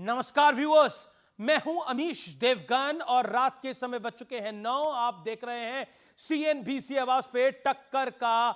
नमस्कार व्यूअर्स, मैं हूं अमीश देवगन और रात के समय बज चुके हैं 9। आप देख रहे हैं CNBC आवाज पे टक्कर का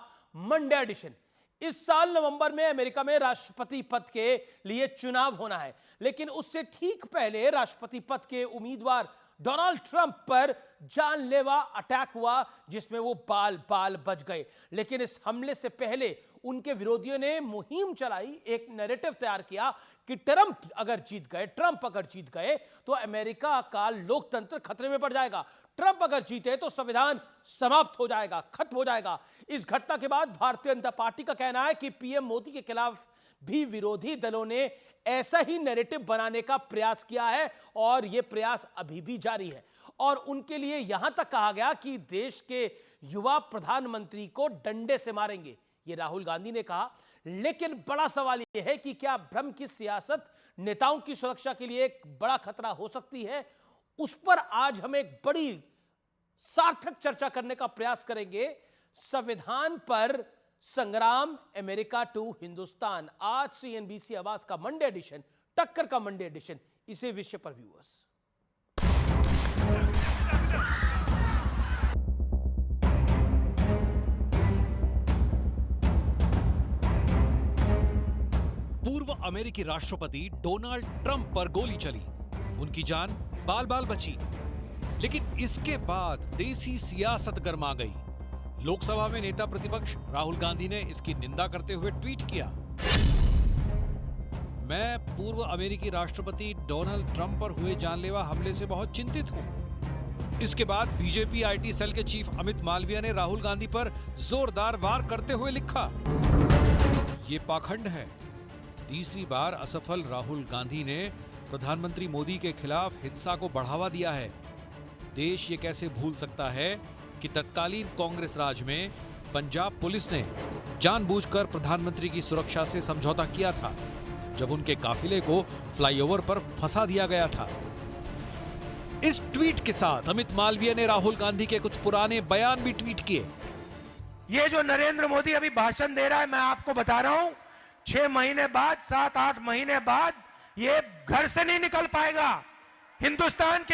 मंडे एडिशन। इस साल नवंबर में अमेरिका में राष्ट्रपति पद के लिए चुनाव होना है, लेकिन उससे ठीक पहले राष्ट्रपति पद के उम्मीदवार डोनाल्ड ट्रंप पर जानलेवा अटैक हुआ, जिसमें वो बाल बाल बच गए। लेकिन इस हमले से पहले उनके विरोधियों ने मुहिम चलाई, एक नैरेटिव तैयार किया कि ट्रंप अगर जीत गए तो अमेरिका का लोकतंत्र खतरे में पड़ जाएगा। ट्रंप अगर जीते तो संविधान समाप्त हो जाएगा, खत्म हो जाएगा। इस घटना के बाद भारतीय जनता पार्टी का कहना है कि पीएम मोदी के खिलाफ भी विरोधी दलों ने ऐसा ही नैरेटिव बनाने का प्रयास किया है और यह प्रयास अभी भी जारी है। और उनके लिए यहां तक कहा गया कि देश के युवा प्रधानमंत्री को डंडे से मारेंगे, ये राहुल गांधी ने कहा। लेकिन बड़ा सवाल यह है कि क्या भ्रम की सियासत नेताओं की सुरक्षा के लिए एक बड़ा खतरा हो सकती है? उस पर आज हम एक बड़ी सार्थक चर्चा करने का प्रयास करेंगे। संविधान पर संग्राम, अमेरिका टू हिंदुस्तान, आज CNBC आवाज का मंडे एडिशन, टक्कर का मंडे एडिशन, इसे विषय पर व्यूअर्स। पूर्व अमेरिकी राष्ट्रपति डोनाल्ड ट्रंप पर गोली चली, उनकी जान बाल बाल बची। लेकिन इसके बाद देसी सियासत गर्मा गई। लोकसभा में नेता प्रतिपक्ष राहुल गांधी ने इसकी निंदा करते हुए ट्वीट किया, मैं पूर्व अमेरिकी राष्ट्रपति डोनाल्ड ट्रंप पर हुए जानलेवा हमले से बहुत चिंतित हूं। इसके बाद बीजेपी IT सेल के चीफ अमित मालविया ने राहुल गांधी पर जोरदार वार करते हुए लिखा, ये पाखंड है। तीसरी बार असफल राहुल गांधी ने प्रधानमंत्री मोदी के खिलाफ हिंसा को बढ़ावा दिया है। देश ये कैसे भूल सकता है कि तत्कालीन कांग्रेस राज में पंजाब पुलिस ने जानबूझकर प्रधानमंत्री की सुरक्षा से समझौता किया था, जब उनके काफिले को फ्लाईओवर पर फंसा दिया गया था। इस ट्वीट के साथ अमित मालवीय ने राहुल गांधी के कुछ पुराने बयान भी ट्वीट किए। ये जो नरेंद्र मोदी अभी भाषण दे रहा है, मैं आपको बता रहा हूं, 6 महीने बाद, 7-8 महीने बाद ये घर से नहीं निकल पाएगा। हिंदुस्तान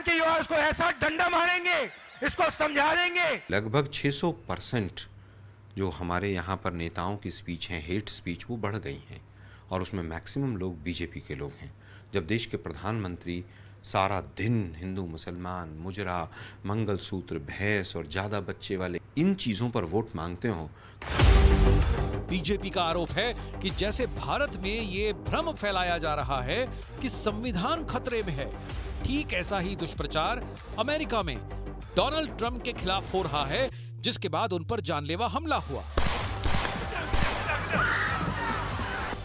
के युवा उसको ऐसा डंडा मारेंगे, इसको समझा देंगे। लगभग 600% जो हमारे यहाँ पर नेताओं की स्पीच हैं, हेट स्पीच, वो बढ़ गई हैं और उसमें मैक्सिमम लोग बीजेपी के लोग हैं। जब देश के प्रधानमंत्री सारा दिन हिंदू मुसलमान, मुजरा, मंगलसूत्र, भैंस और ज्यादा बच्चे वाले इन चीजों पर वोट मांगते हो। बीजेपी का आरोप है कि जैसे भारत में ये भ्रम फैलाया जा रहा है कि संविधान खतरे में है, ठीक ऐसा ही दुष्प्रचार अमेरिका में डोनाल्ड ट्रंप के खिलाफ हो रहा है, जिसके बाद उन पर जानलेवा हमला हुआ।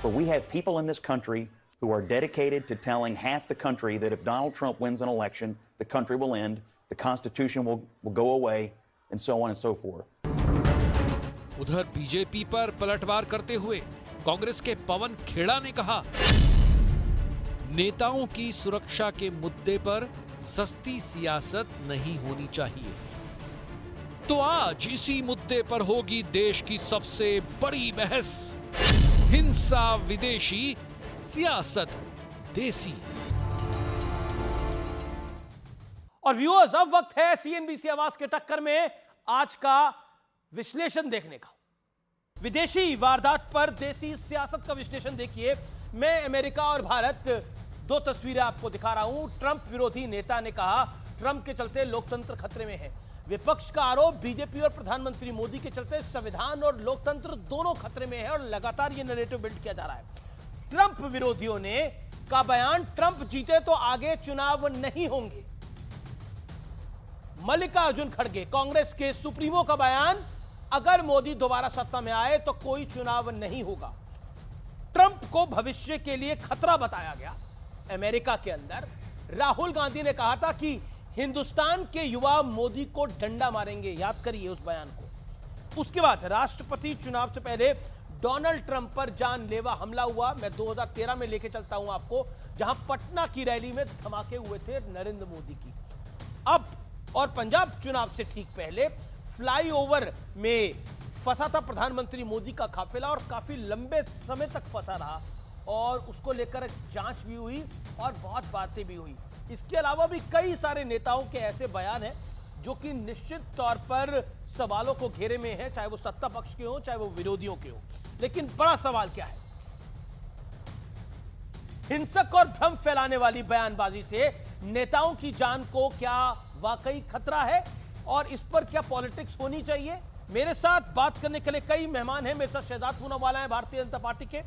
But we have people in this country who are dedicated to telling half the country that if Donald Trump wins an election, the country will end, the Constitution will go away, and so on and so forth. उधर BJP पर पलटवार करते हुए कांग्रेस के पवन खेड़ा ने कहा, नेताओं की सुरक्षा के मुद्दे पर सस्ती सियासत नहीं होनी चाहिए। तो आज इसी मुद्दे पर होगी देश की सबसे बड़ी बहस, हिंसा विदेशी, सियासत देसी। और व्यूअर्स, अब वक्त है CNBC आवाज के टक्कर में आज का विश्लेषण देखने का। विदेशी वारदात पर देसी सियासत का विश्लेषण देखिए। मैं अमेरिका और भारत, दो तस्वीरें आपको दिखा रहा हूं। ट्रंप विरोधी नेता ने कहा ट्रंप के चलते लोकतंत्र खतरे में है। विपक्ष का आरोप, बीजेपी और प्रधानमंत्री मोदी के चलते संविधान और लोकतंत्र दोनों खतरे में है और लगातार यह नैरेटिव बिल्ड किया जा रहा है। ट्रंप विरोधियों ने का बयान, ट्रंप जीते तो आगे चुनाव नहीं होंगे। मल्लिकार्जुन खड़गे, कांग्रेस के सुप्रीमो का बयान, अगर मोदी दोबारा सत्ता में आए तो कोई चुनाव नहीं होगा। ट्रंप को भविष्य के लिए खतरा बताया गया। अमेरिका के अंदर राहुल गांधी ने कहा था कि हिंदुस्तान के युवा मोदी को डंडा मारेंगे, याद करिए उस बयान को। उसके बाद राष्ट्रपति चुनाव से पहले डोनाल्ड ट्रंप पर जानलेवा हमला हुआ। मैं 2013 में लेके चलता हूं आपको, जहां पटना की रैली में धमाके हुए थे नरेंद्र मोदी की। अब और पंजाब चुनाव से ठीक पहले फ्लाईओवर में फंसा था प्रधानमंत्री मोदी का काफिला और काफी लंबे समय तक फंसा रहा और उसको लेकर जांच भी हुई और बहुत बातें भी हुई। इसके अलावा भी कई सारे नेताओं के ऐसे बयान हैं जो कि निश्चित तौर पर सवालों को घेरे में है, चाहे वो सत्ता पक्ष के हो चाहे वो विरोधियों के हो। लेकिन बड़ा सवाल क्या है, हिंसक और भ्रम फैलाने वाली बयानबाजी से नेताओं की जान को क्या वाकई खतरा है और इस पर क्या पॉलिटिक्स होनी चाहिए? मेरे साथ बात करने के लिए कई मेहमान हैं। मेरे साथ शहजाद पूनावाला हैं भारतीय जनता पार्टी के,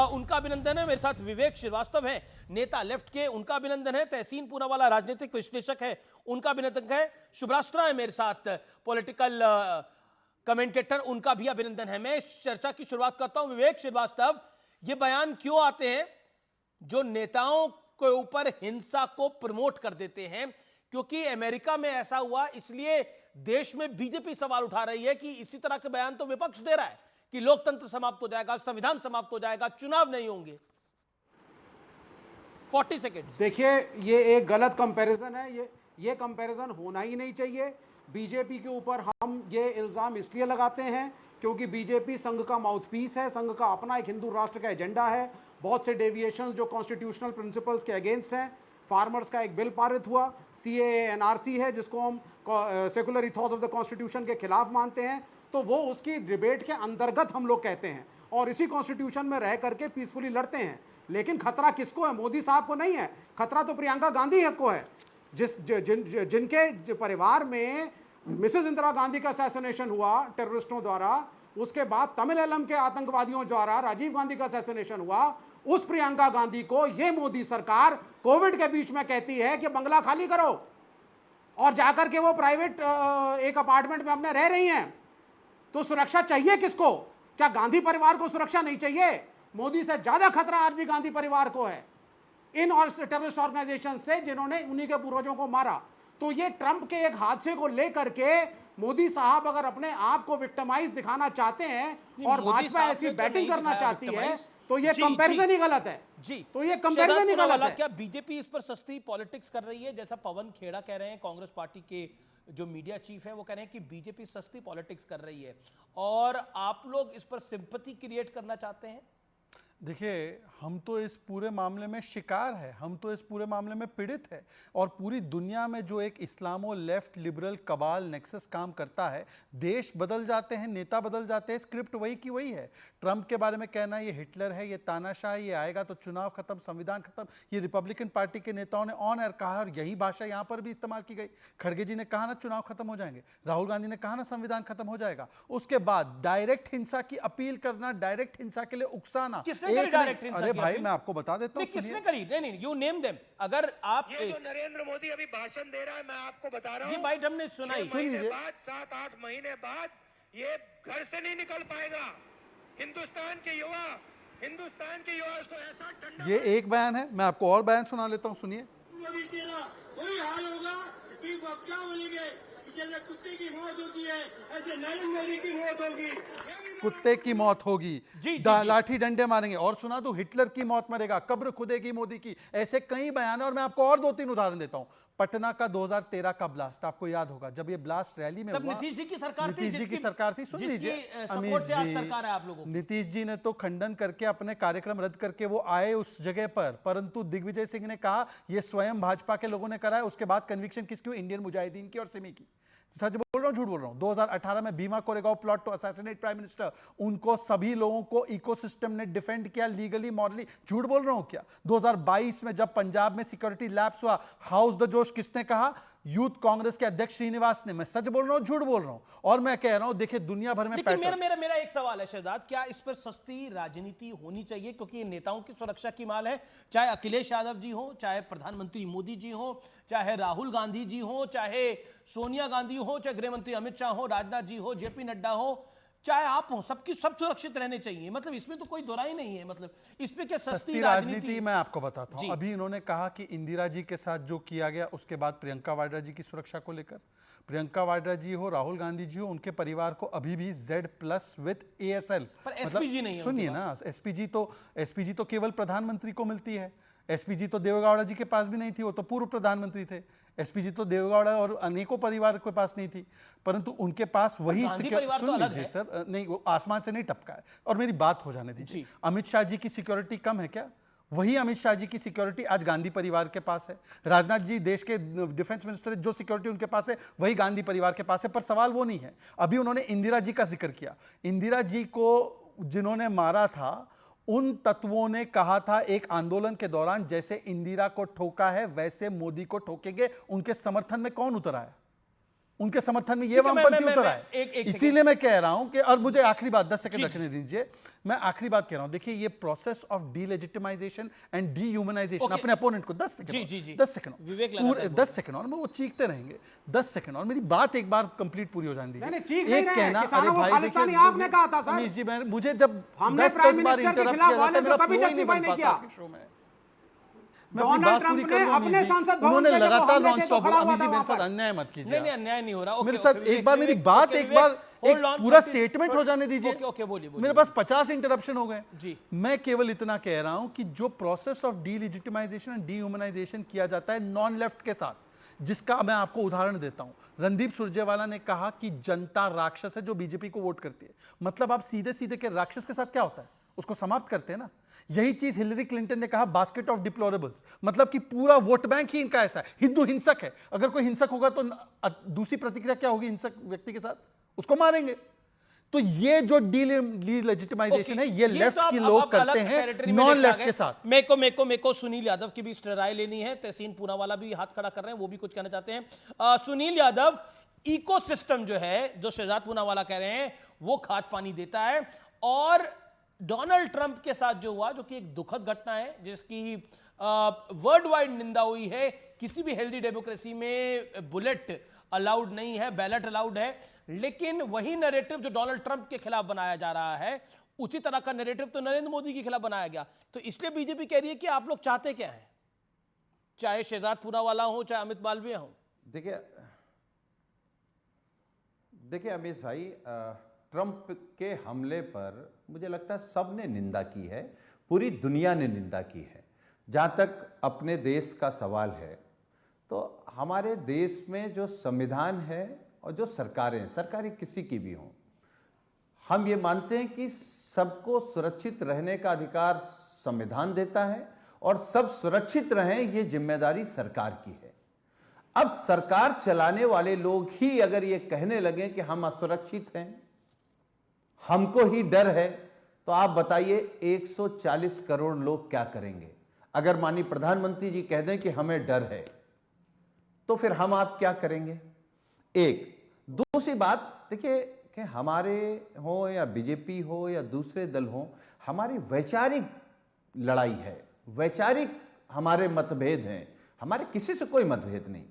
उनका अभिनंदन है। मेरे साथ विवेक श्रीवास्तव हैं नेता लेफ्ट के, उनका अभिनंदन है। तहसीन पूनावाला राजनीतिक विश्लेषक है, उनका अभिनंदन है। शुभ्राष्ट्रा है मेरे साथ पॉलिटिकल कमेंटेटर, उनका भी अभिनंदन है। मैं इस चर्चा की शुरुआत करता हूं। विवेक श्रीवास्तव, ये बयान क्यों आते हैं जो नेताओं के ऊपर हिंसा को प्रमोट कर देते हैं? क्योंकि अमेरिका में ऐसा हुआ, इसलिए देश में बीजेपी सवाल उठा रही है कि इसी तरह के बयान तो विपक्ष दे रहा है कि लोकतंत्र समाप्त हो जाएगा, संविधान समाप्त हो जाएगा, चुनाव नहीं होंगे। 40 सेकेंड। देखिए, ये एक गलत कंपैरिजन है। ये कंपैरिजन होना ही नहीं चाहिए। बीजेपी के ऊपर हम ये इल्जाम इसलिए लगाते हैं क्योंकि बीजेपी संघ का माउथपीस है, संघ का अपना एक हिंदू राष्ट्र का एजेंडा है। बहुत से डेविएशंस जो कॉन्स्टिट्यूशनल प्रिंसिपल्स के अगेंस्ट हैं। फार्मर्स का एक बिल पारित हुआ, सीएए एनआरसी है, जिसको हम secular ethos of the constitution के खिलाफ मानते हैं, तो वो उसकी डिबेट के अंतर्गत हम लोग कहते हैं और इसी कॉन्स्टिट्यूशन में रह करके पीसफुली लड़ते हैं। लेकिन खतरा किसको है? मोदी साहब को नहीं है, खतरा तो प्रियंका गांधी को है, जिनके परिवार में मिसेस इंदिरा गांधी का असैसिनेशन हुआ टेररिस्टों द्वारा, उसके बाद तमिल के आतंकवादियों द्वारा राजीव गांधी का असैसिनेशन हुआ। उस प्रियंका गांधी को ये मोदी सरकार कोविड के बीच में कहती है कि बंगला खाली करो, और जाकर के वो प्राइवेट एक अपार्टमेंट में अपने रह रही हैं। तो सुरक्षा चाहिए किसको? क्या गांधी परिवार को सुरक्षा नहीं चाहिए? मोदी से ज्यादा खतरा आज भी गांधी परिवार को है, इन और टेररिस्ट ऑर्गेनाइजेशन से जिन्होंने उन्हीं के पूर्वजों को मारा। तो ये ट्रंप के एक हादसे को लेकर के मोदी साहब अगर अपने आप को विक्टिमाइज दिखाना चाहते हैं और भाजपा ऐसी बैटिंग करना चाहती है, तो ये कंपैरिजन ही गलत है। जी, तो ये कंपैरिजन ही गलत है। क्या बीजेपी इस पर सस्ती पॉलिटिक्स कर रही है? जैसा पवन खेड़ा कह रहे हैं, कांग्रेस पार्टी के जो मीडिया चीफ है वो कह रहे हैं कि बीजेपी सस्ती पॉलिटिक्स कर रही है, और आप लोग इस पर सिंपैथी क्रिएट करना चाहते हैं। देखिए, हम तो इस पूरे मामले में शिकार है, हम तो इस पूरे मामले में पीड़ित है। और पूरी दुनिया में जो एक इस्लामो लेफ्ट लिबरल कबाल नेक्सस काम करता है, देश बदल जाते हैं, नेता बदल जाते हैं, स्क्रिप्ट वही की वही है। ट्रंप के बारे में कहना ये हिटलर है, ये तानाशाह, ये आएगा तो चुनाव खत्म, संविधान खत्म, ये रिपब्लिकन पार्टी के नेताओं ने ऑन एयर कहा और यही भाषा यहाँ पर भी इस्तेमाल की गई। खड़गे जी ने कहा ना चुनाव खत्म हो जाएंगे, राहुल गांधी ने कहा ना संविधान खत्म हो जाएगा। उसके बाद डायरेक्ट हिंसा की अपील करना, डायरेक्ट हिंसा के लिए उकसाना। अरे भाई, मैं आपको बता देता हूँ, किसने करी? नहीं, यू नेम देम। अगर आप ये जो नरेंद्र मोदी अभी भाषण दे रहा है, मैं आपको बता रहा हूँ, ये बाइट हमने सुनाई। 7-8 महीने बाद ये घर से नहीं निकल पाएगा। हिंदुस्तान के युवा इसको ऐसा ठंडा। ये एक बयान है, मैं आपको और बयान सुना लेता हूँ, सुनिए। वही हाल होगा, क्या बोलेंगे? जैसे कुत्ते की मौत होती है, ऐसे नरेंद्र मोदी की मौत होगी। कुत्ते की मौत होगी, लाठी डंडे मारेंगे। और सुना तो हिटलर की मौत मरेगा, कब्र खुदेगी मोदी की। ऐसे कई बयान है और मैं आपको और 2-3 उदाहरण देता हूं। पटना का 2013 का ब्लास्ट आपको याद होगा, जब ये ब्लास्ट रैली में हुआ, नीतीश जी की सरकार थी। सुन लीजिए, सरकार है आप लोगों की। नीतीश जी ने तो खंडन करके अपने कार्यक्रम रद्द करके वो आए उस जगह पर, परंतु दिग्विजय सिंह ने कहा ये स्वयं भाजपा के लोगों ने करा है। उसके बाद कन्विक्शन किसकी? इंडियन मुजाहिदीन की और सिमी की। सच बोल रहा हूं, झूठ बोल रहा हूं? 2018 में Bhima Koregaon plot to assassinate prime minister, उनको सभी लोगों को इकोसिस्टम ने डिफेंड किया, लीगली मॉरली। झूठ बोल रहा हूं क्या? 2022 में जब पंजाब में सिक्योरिटी लैप्स हुआ, हाउस द जोश किसने कहा? यूथ कांग्रेस के अध्यक्ष श्रीनिवास ने। मैं सच बोल रहा हूं, झूठ बोल रहा हूं? और मैं कह रहा हूं, देखिए दुनिया भर में मेरा एक सवाल है शहजाद, क्या इस पर सस्ती राजनीति होनी चाहिए? क्योंकि ये नेताओं की सुरक्षा की माल है, चाहे अखिलेश यादव जी हो, चाहे प्रधानमंत्री मोदी जी हो, चाहे राहुल गांधी जी हो, चाहे सोनिया गांधी हो, चाहे गृह मंत्री अमित शाह हो, राजनाथ जी हो, जेपी नड्डा हो, चाहे आप हो, सब सुरक्षित रहने चाहिए। मतलब इसमें तो कोई दोराई नहीं है। मतलब इस पे क्या सस्ती राजनीति? मैं आपको बताता हूं। अभी इन्होंने कहा कि इंदिरा जी के साथ जो किया गया, उसके बाद प्रियंका वाड्रा जी की सुरक्षा को लेकर, प्रियंका वाड्रा जी हो, राहुल गांधी जी हो, उनके परिवार को अभी भी Z+ विद ASL, पर एसपीजी नहीं है। सुनिए ना, एसपीजी तो केवल प्रधानमंत्री को मिलती है। एसपीजी तो देवेगौड़ा जी के पास भी नहीं थी, वो तो पूर्व प्रधानमंत्री थे। एसपीजी तो देवेगौड़ा और अनेकों परिवार के पास नहीं थी, परंतु उनके पास वही परिवार तो अलग है सर, नहीं वो आसमान से नहीं टपका है। और मेरी बात हो जाने दीजिए, अमित शाह जी की सिक्योरिटी कम है क्या? वही अमित शाह जी की सिक्योरिटी आज गांधी परिवार के पास है। राजनाथ जी देश के डिफेंस मिनिस्टर, जो सिक्योरिटी उनके पास है वही गांधी परिवार के पास है। पर सवाल वो नहीं है। अभी उन्होंने इंदिरा जी का जिक्र किया। इंदिरा जी को जिन्होंने मारा था, उन तत्वों ने कहा था एक आंदोलन के दौरान, जैसे इंदिरा को ठोका है वैसे मोदी को ठोकेंगे। उनके समर्थन में कौन उतरा है? उनके समर्थन में ये वामपंथी उतरा है। इसीलिए मैं कह रहा हूं कि, और मुझे आखिरी बात 10 सेकंड रखने दीजिए, मैं आखिरी बात कह रहा हूं। देखिए ये प्रोसेस ऑफ डीलेजिटिमाइजेशन एंड डीह्यूमनाइजेशन अपने अपोनेंट को 10 सेकंड 10 सेकंड 10 सेकंड और वो चीखते रहेंगे 10 सेकंड और मेरी बात एक बार कंप्लीट पूरी हो जाने दीजिए। एक कहना, अरे भाई देखिए आपने कहा था सर, अमीश जी, मुझे जब हमने 10 बार इंटरप्ट किया जाता है, मेरा फ्लो ही नहीं बन पाता शो में। डोनाल्ड ट्रंप ने अपने सांसद भवन उन्होंने लगातार नॉन स्टॉप अमीश जी मेरे साथ अन्याय मत कीजिए। नहीं अन्याय नहीं हो रहा। मेरे साथ एक बार मेरी बात एक बार एक पूरा स्टेटमेंट हो जाने दीजिए। ओके बोलिए। मेरे पास 50 इंटरप्शन हो गए जी। मैं केवल इतना कह रहा हूं कि जो प्रोसेस ऑफ डीलेजिटिमाइजेशन एंड डीह्यूमनाइजेशन किया जाता है नॉन लेफ्ट के साथ, जिसका मैं आपको उदाहरण देता हूं। रणदीप सुरजेवाला ने कहा कि जनता राक्षस है जो बीजेपी को वोट करती है। मतलब आप सीधे सीधे के राक्षस के साथ क्या होता है, उसको समाप्त करते हैं ना। यही चीज हिलरी क्लिंटन ने कहा बास्केट ऑफ डिप्लोरेबल्स, मतलब कि पूरा वोट बैंक ही इनका ऐसा है। हिंदू हिंसक है, अगर कोई हिंसक होगा तो दूसरी प्रतिक्रिया क्या होगी हिंसक व्यक्ति के साथ? उसको मारेंगे। तो ये जो डीलेजिटिमाइजेशन है ये लेफ्ट के लोग करते हैं नॉन लेफ्ट के साथ। मेरे को सुनील यादव की भी राय लेनी है। तहसीन पूनावाला भी हाथ खड़ा कर रहे हैं, वो भी कुछ कहना चाहते हैं। सुनील यादव, इकोसिस्टम जो है, जो शहजाद पूनावाला कह रहे हैं, वो खाद पानी देता है। और डोनाल्ड ट्रंप के साथ जो हुआ, जो कि एक दुखद घटना है, जिसकी वर्ल्ड वाइड निंदा हुई है। किसी भी हेल्दी डेमोक्रेसी में बुलेट अलाउड नहीं है, बैलेट अलाउड है। लेकिन वही नैरेटिव जो डोनाल्ड ट्रंप के खिलाफ बनाया जा रहा है, उसी तरह का नैरेटिव तो नरेंद्र मोदी के खिलाफ बनाया गया। तो इसलिए बीजेपी कह रही है कि आप लोग चाहते क्या हैं, चाहे शहजाद पूनावाला हो, चाहे अमित मालवीय हो। देखिए अमीश भाई, ट्रंप के हमले पर मुझे लगता है सबने निंदा की है, पूरी दुनिया ने निंदा की है। जहाँ तक अपने देश का सवाल है, तो हमारे देश में जो संविधान है और जो सरकारें किसी की भी हों, हम ये मानते हैं कि सबको सुरक्षित रहने का अधिकार संविधान देता है और सब सुरक्षित रहें, ये जिम्मेदारी सरकार की है। अब सरकार चलाने वाले लोग ही अगर ये कहने लगे कि हम असुरक्षित हैं, हमको ही डर है, तो आप बताइए 140 करोड़ लोग क्या करेंगे? अगर माननीय प्रधानमंत्री जी कह दें कि हमें डर है, तो फिर हम आप क्या करेंगे? एक दूसरी बात देखिए कि हमारे हो या बीजेपी हो या दूसरे दल हो, हमारी वैचारिक लड़ाई है, वैचारिक हमारे मतभेद हैं। हमारे किसी से कोई मतभेद नहीं।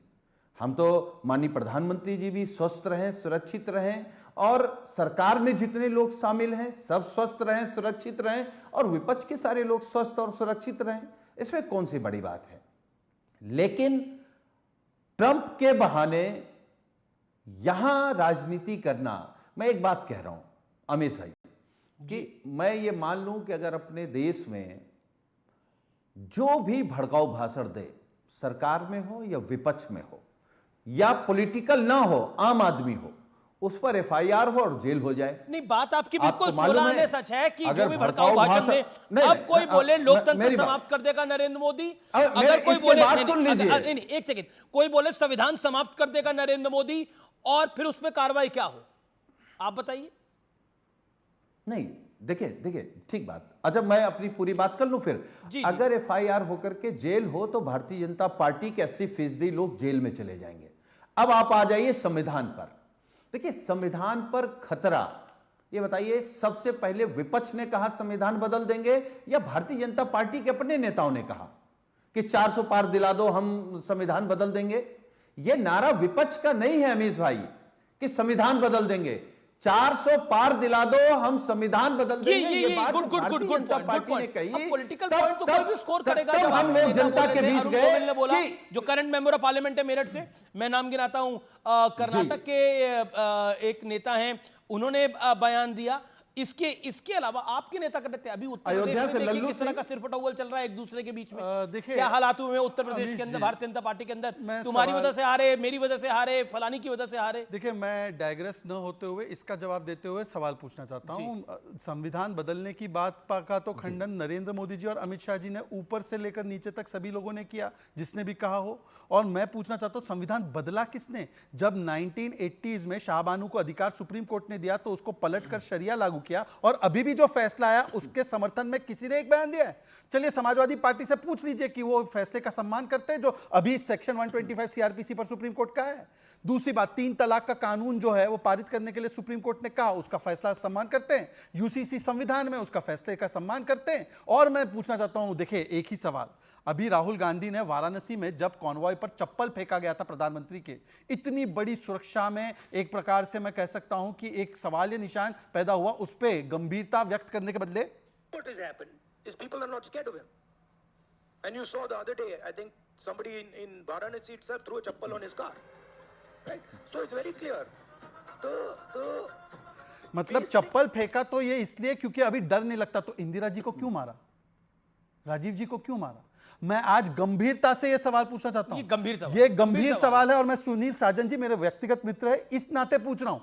हम तो माननीय प्रधानमंत्री जी भी स्वस्थ रहें, सुरक्षित रहें, और सरकार में जितने लोग शामिल हैं सब स्वस्थ रहें, सुरक्षित रहें, और विपक्ष के सारे लोग स्वस्थ और सुरक्षित रहें। इसमें कौन सी बड़ी बात है? लेकिन ट्रंप के बहाने यहां राजनीति करना, मैं एक बात कह रहा हूं अमीश भाई, कि मैं ये मान लूं कि अगर अपने देश में जो भी भड़काऊ भाषण दे, सरकार में हो या विपक्ष में हो या पॉलिटिकल ना हो, आम आदमी हो, उस पर एफआईआर हो और जेल हो जाए। नहीं, बात आपकी बिल्कुल सोलाने सच है कि जो भी भड़काऊ भाषण दे, अब कोई बोले लोकतंत्र समाप्त कर देगा नरेंद्र मोदी, अगर कोई बोले नहीं, एक सेकंड, कोई बोले संविधान समाप्त कर देगा नरेंद्र मोदी, और फिर उस पर कार्रवाई क्या हो, आप बताइए। नहीं, देखिए ठीक बात। अच्छा, मैं अपनी पूरी बात कर लूं फिर। अगर एफआईआर होकर के जेल हो तो भारतीय जनता पार्टी के 80% लोग जेल में चले जाएंगे। अब आप आ जाइए संविधान पर। देखिए, संविधान पर खतरा, ये बताइए, सबसे पहले विपक्ष ने कहा संविधान बदल देंगे, या भारतीय जनता पार्टी के अपने नेताओं ने कहा कि 400 पार दिला दो, हम संविधान बदल देंगे? ये नारा विपक्ष का नहीं है अमीश भाई कि संविधान बदल देंगे। 400 पार दिला दो, हम संविधान बदल देंगे। ये बात भारतीय जनता पार्टी ने कही। पॉलिटिकल पॉइंट तो कोई भी स्कोर करेगा। तब हम लोग जनता के बीच गए। ने बोला जो करंट मेंबर ऑफ पार्लियामेंट है मेरठ से, मैं नाम गिनाता हूं, कर्नाटक के एक नेता हैं, उन्होंने बयान दिया। इसके अलावा आपके नेता कहते हैं अभी उत्तर अयोध्या प्रदेश से में देखिए लल्लू किस तरह सिंह- का सिरफटौल चल रहा है एक दूसरे के बीच में। देखिए, क्या हालात हुए हैं उत्तर प्रदेश अमीश के अंदर, जी, भारतीय जनता पार्टी के अंदर, मैं तुम्हारी सवाल- वजह से हारे, मेरी वजह से हारे, फलानी की वजह से हारे। देखिए, मैं डायग्रेस न होते हुए इसका जवाब देते हुए सवाल पूछना चाहता हूं। संविधान बदलने की बात का तो खंडन नरेंद्र मोदी जी और अमित शाह जी ने ऊपर से लेकर नीचे तक सभी लोगों ने किया, जिसने भी कहा हो। और मैं पूछना चाहता हूं, संविधान बदला किसने? जब 1980s में शाहबानू को अधिकार सुप्रीम कोर्ट ने दिया तो उसको पलटकर शरिया लागू किया, और अभी भी जो फैसला आया उसके समर्थन में किसी ने एक बयान दिया है? चलिए समाजवादी पार्टी से पूछ लीजिए कि वो फैसले का सम्मान करते हैं जो अभी सेक्शन 125 सीआरपीसी पर सुप्रीम कोर्ट का है। दूसरी बात, 3 तलाक का कानून जो है वो पारित करने के लिए सुप्रीम कोर्ट ने कहा, उसका फैसला सम्मान करते हैं। यूसीसी संविधान में उसका फैसले का सम्मान करते हैं। और मैं पूछना चाहता हूं, देखिए एक ही सवाल, अभी राहुल गांधी ने वाराणसी में जब कॉन्वॉय पर चप्पल फेंका गया था प्रधानमंत्री के, इतनी बड़ी सुरक्षा में एक प्रकार से मैं कह सकता हूं कि एक सवाल या निशान पैदा हुआ, उस पर गंभीरता व्यक्त करने के बदले What has happened is people are not scared of him. And you saw the other day, I think somebody in Varanasi itself threw a chappal on his car. Right? So it's very clear. मतलब चप्पल फेंका तो ये इसलिए क्योंकि अभी डर नहीं लगता। तो इंदिरा जी को क्यों मारा, राजीव जी को क्यों मारा? मैं आज गंभीरता से ये सवाल पूछना चाहता हूं। ये गंभीर सवाल है और मैं सुनील साजन जी मेरे व्यक्तिगत मित्र है, इस नाते पूछ रहा हूं,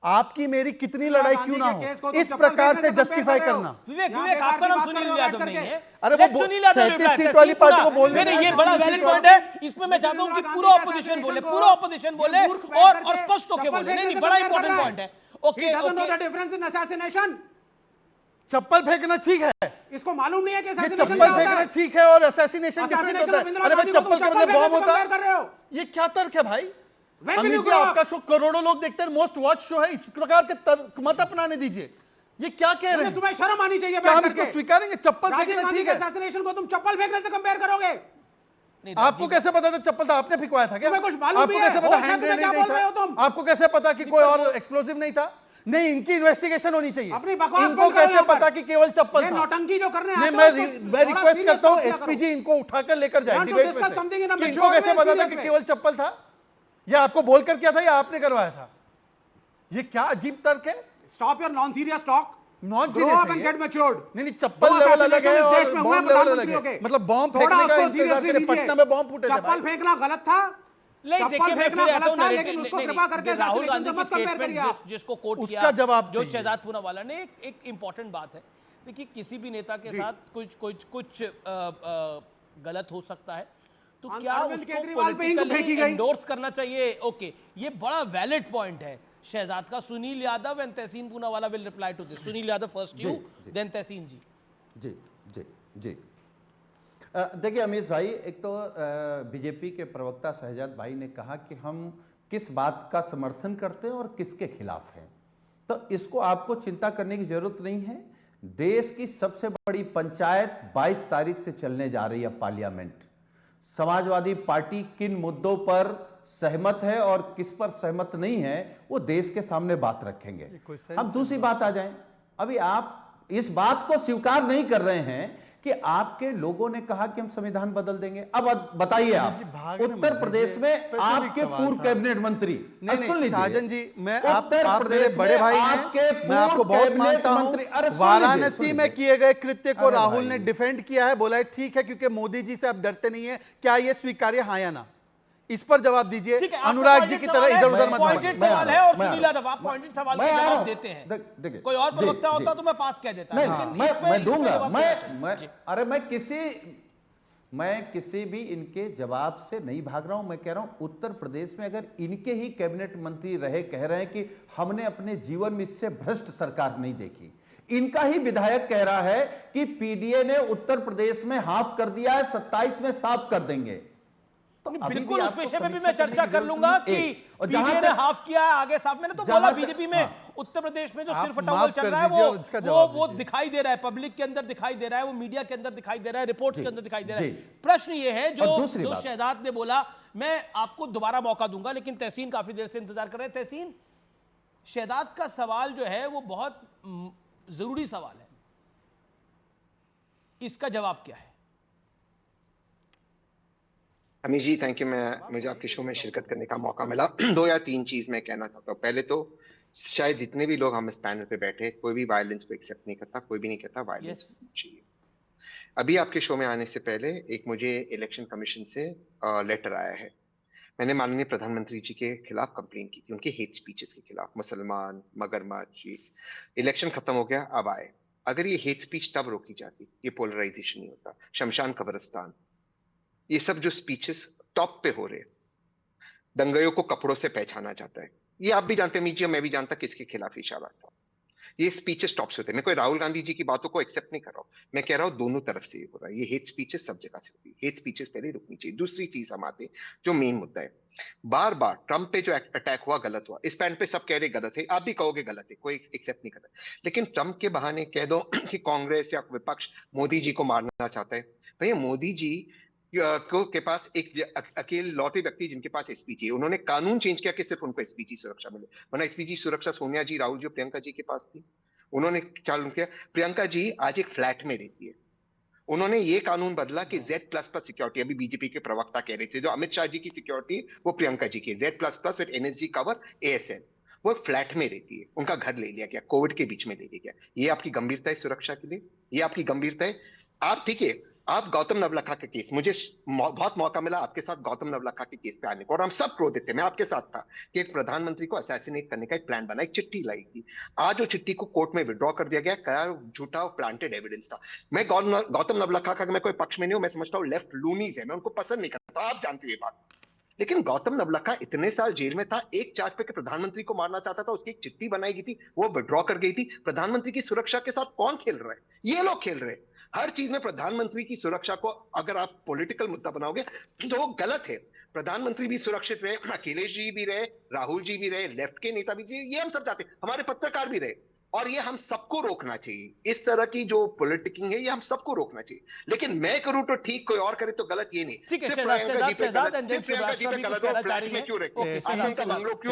आपकी मेरी कितनी लड़ाई क्यों ना हो, इस प्रकार से जस्टिफाई करना। विवेक, आपका नाम सुनील यादव नहीं है? अरे वो सुनील यादव 37 सीट वाली पार्टी को बोलने नहीं, ये बड़ा वैलिड पॉइंट है। इसमें मैं चाहता हूं कि पूरा ऑपोजिशन बोले, और स्पष्ट होकर बोले। नहीं, बड़ा इंपॉर्टेंट पॉइंट है। ओके, चप्पल फेंकना ठीक है, इसको मालूम नहीं है कि चप्पल फेंकना ठीक है और असैसिनेशन डिफरेंट होता है। अरे भाई, चप्पल के बदले बॉम्ब होता है, ये क्या तर्क है भाई? अमित जी, आपका शो करोड़ों लोग देखते हैं, मोस्ट वॉच शो है, इस प्रकार के तर्क मत अपनाने दीजिए। ये क्या कह रहे हैं? तुम्हें शर्म आनी चाहिए। क्या हम इसको स्वीकारेंगे? चप्पल फेंकना ठीक है, असैसिनेशन को तुम चप्पल फेंकने से कंपेयर करोगे? आपको कैसे पता था चप्पल था? आपने फिकवाया था क्या? कुछ मालूम आपको कैसे पता हैंड ग्रेनेड नहीं था? आपको कैसे पता कि कोई और एक्सप्लोसिव नहीं था? नहीं, इनकी इन्वेस्टिगेशन होनी चाहिए। इनको कैसे पता कि केवल चप्पल था? नौटंकी जो करने नहीं, मैं रिक्वेस्ट करता हूं एसपीजी इनको उठाकर लेकर जाए डिबेट में से। इनको कैसे पता था कि केवल चप्पल था? ये आपको बोलकर किया था या आपने करवाया था? ये क्या अजीब तर्क है? Stop your non serious talk. Non serious नहीं, चप्पल लेवल अलग है और बॉम्ब लेवल अलग है। मतलब बॉम्ब फेंकने का इंतजार करें, पटना में बॉम्ब फूटे थे। चप्पल फेंकना गलत था। नहीं, देखिए मैं फिर आता हूं राहुल गांधी की स्टेटमेंट जिसको कोट किया, उसका जवाब जो शहजाद पूनावाला ने, एक इंपॉर्टेंट बात है। देखिए, किसी भी नेता के साथ कुछ गलत हो सकता है, तो क्या उसको पॉलिटिकली एंडोर्स करना चाहिए? ओके, ये बड़ा वैलिड पॉइंट है शहजाद का। Sunil Yadav and Tehseen Poonawalla will reply to this. Sunil Yadav first, you then Tehseen ji. जी जी जी देखिए अमीश भाई, एक तो बीजेपी के प्रवक्ता शहजाद भाई ने कहा कि हम किस बात का समर्थन करते हैं और किसके खिलाफ हैं। तो इसको आपको चिंता करने की जरूरत नहीं है। देश की सबसे बड़ी पंचायत 22 तारीख से चलने जा रही है पार्लियामेंट। समाजवादी पार्टी किन मुद्दों पर सहमत है और किस पर सहमत नहीं है, वो देश के सामने बात रखेंगे। अब दूसरी बात आ जाए, अभी आप इस बात को स्वीकार नहीं कर रहे हैं कि आपके लोगों ने कहा कि हम संविधान बदल देंगे। अब बताइए, आप उत्तर प्रदेश में आपके पूर्व कैबिनेट मंत्री, नहीं साजन जी, आप मेरे बड़े भाई हैं, मैं आपको बहुत मानता हूं। वाराणसी में किए गए कृत्य को राहुल ने डिफेंड किया है, बोला है ठीक है क्योंकि मोदी जी से आप डरते नहीं है। क्या ये स्वीकार्य, हाँ या ना? इस पर जवाब दीजिए। अनुराग जी की तरह इधर उधर मत पॉइंटेड सवाल है और सुनील यादव आप पॉइंटेड सवाल के जवाब देते हैं। कोई और प्रवक्ता होता तो मैं पास कह देता, लेकिन मैं दूंगा। अरे मैं किसी भी इनके जवाब से नहीं भाग रहा हूं। मैं कह रहा हूं उत्तर प्रदेश में अगर इनके ही कैबिनेट मंत्री रहे, कह रहे हैं कि हमने अपने जीवन में इससे भ्रष्ट सरकार नहीं देखी। इनका ही विधायक कह रहा है कि पीडीए ने उत्तर प्रदेश में हाफ कर दिया है, 27 में साफ कर देंगे। तो बिल्कुल उस विषय में भी मैं चर्चा कर लूंगा कि पीडीए ने हाफ किया है, आगे साहब। मैंने तो बोला बीजेपी में उत्तर प्रदेश में जो सिरफटौल चल रहा है वो दिखाई दे रहा है, पब्लिक के अंदर दिखाई दे रहा है, वो मीडिया के अंदर दिखाई दे रहा है, रिपोर्ट्स के अंदर दिखाई दे रहा है। प्रश्न ये है जो शहजाद ने बोला, मैं आपको दोबारा मौका दूंगा, लेकिन तहसीन काफी देर से इंतजार कर रहे हैं। तहसीन, शहजाद का सवाल जो है वो बहुत जरूरी सवाल है, इसका जवाब क्या है? अमीश जी, थैंक यू। मुझे आपके शो में शिरकत करने का मौका मिला। 2 या 3 चीज मैं कहना चाहता हूँ। पहले तो शायद जितने भी लोग हम इस पैनल पे बैठे, कोई भी वायलेंस को एक्सेप्ट नहीं करता, कोई भी नहीं कहता वायलेंस चाहिए। अभी आपके शो में आने से पहले एक मुझे इलेक्शन कमीशन से लेटर आया है। मैंने माननीय प्रधानमंत्री जी के खिलाफ कंप्लेन की थी, उनके हेट स्पीचेस के खिलाफ, मुसलमान, मगरमच्छ। इलेक्शन खत्म हो गया, अब आए। अगर ये हेट स्पीच तब रोकी जाती, ये पोलराइजेशन नहीं होता। शमशान कब्रिस्तान, ये सब जो स्पीचेस टॉप पे हो रहे, दंगइयों को कपड़ों से पहचाना जाता है, ये आप भी जानते हैं मीडिया, मैं भी जानता किसके खिलाफ इशारा था। ये स्पीचेस टॉप से होते हैं। मैं कोई राहुल गांधी जी की बातों को एक्सेप्ट नहीं कर रहा हूं, मैं कह रहा हूं दोनों तरफ से ये हो रहा है। ये हेट स्पीचेस सब जगह से होती है, हेट स्पीचेस पहले रुकनी चाहिए। दूसरी चीज हम आते हैं जो मेन मुद्दा है, बार बार ट्रंप पे जो अटैक हुआ गलत हुआ। इस पैन पे सब कह रहे गलत है, आप भी कहोगे गलत है, कोई एक्सेप्ट नहीं कर रहा। लेकिन ट्रंप के बहाने कह दो कि कांग्रेस या विपक्ष मोदी जी को मारना चाहता है। भैया मोदी जी के पास एक अकेले लौटे व्यक्ति जिनके पास एसपीजी है, उन्होंने कानून चेंज किया कि सिर्फ उनको एसपीजी सुरक्षा मिले, वरना एसपीजी सुरक्षा सोनिया जी, राहुल जी, प्रियंका जी के पास थी। उन्होंने चालू किया। प्रियंका जी आज एक फ्लैट में रहती है, उन्होंने ये कानून बदला कि Z++ सिक्योरिटी, अभी बीजेपी के प्रवक्ता कह रहे थे, जो अमित शाह जी की सिक्योरिटी वो प्रियंका जी की, Z++ with NSG cover ASN। वो फ्लैट में रहती है, उनका घर ले लिया गया, कोविड के बीच में ले लिया गया। ये आपकी गंभीरता है सुरक्षा के लिए, ये आपकी गंभीरता है। आप ठीक है, आप गौतम नवलखा के केस, मुझे बहुत मौका मिला आपके साथ गौतम नवलखा के केस पे आने को, और हम सब क्रोधित थे, मैं आपके साथ था कि एक प्रधानमंत्री को असैसिनेट करने का एक प्लान बना, एक चिट्ठी लाई थी। आज वो चिट्ठी को कोर्ट में विड्रॉ कर दिया गया, क्या झूठा प्लांटेड एविडेंस था। मैं गौतम नवलखा का मैं कोई पक्ष में नहीं हूं, मैं समझता हूं लेफ्ट लूनीज है, मैं उनको पसंद नहीं करता, आप जानते हो ये बात। लेकिन गौतम नवलखा इतने साल जेल में था, एक चार्ज पे प्रधानमंत्री को मारना चाहता था, उसकी एक चिट्ठी बनाई गई थी, वो विड्रॉ कर गई थी। प्रधानमंत्री की सुरक्षा के साथ कौन खेल रहा है? ये लोग खेल रहे हैं। हर चीज में प्रधानमंत्री की सुरक्षा को अगर आप पॉलिटिकल मुद्दा बनाओगे तो वो गलत है। प्रधानमंत्री भी सुरक्षित रहे, अखिलेश जी भी रहे, राहुल जी भी रहे, लेफ्ट के नेता भी रहे, ये हम सब चाहते हैं, हमारे पत्रकार भी रहे, और ये हम सबको रोकना चाहिए। इस तरह की जो पॉलिटिकिंग है ये हम सबको रोकना चाहिए। लेकिन मैं करूं तो ठीक, कोई और करे तो गलत, ये नहीं। ठीक है,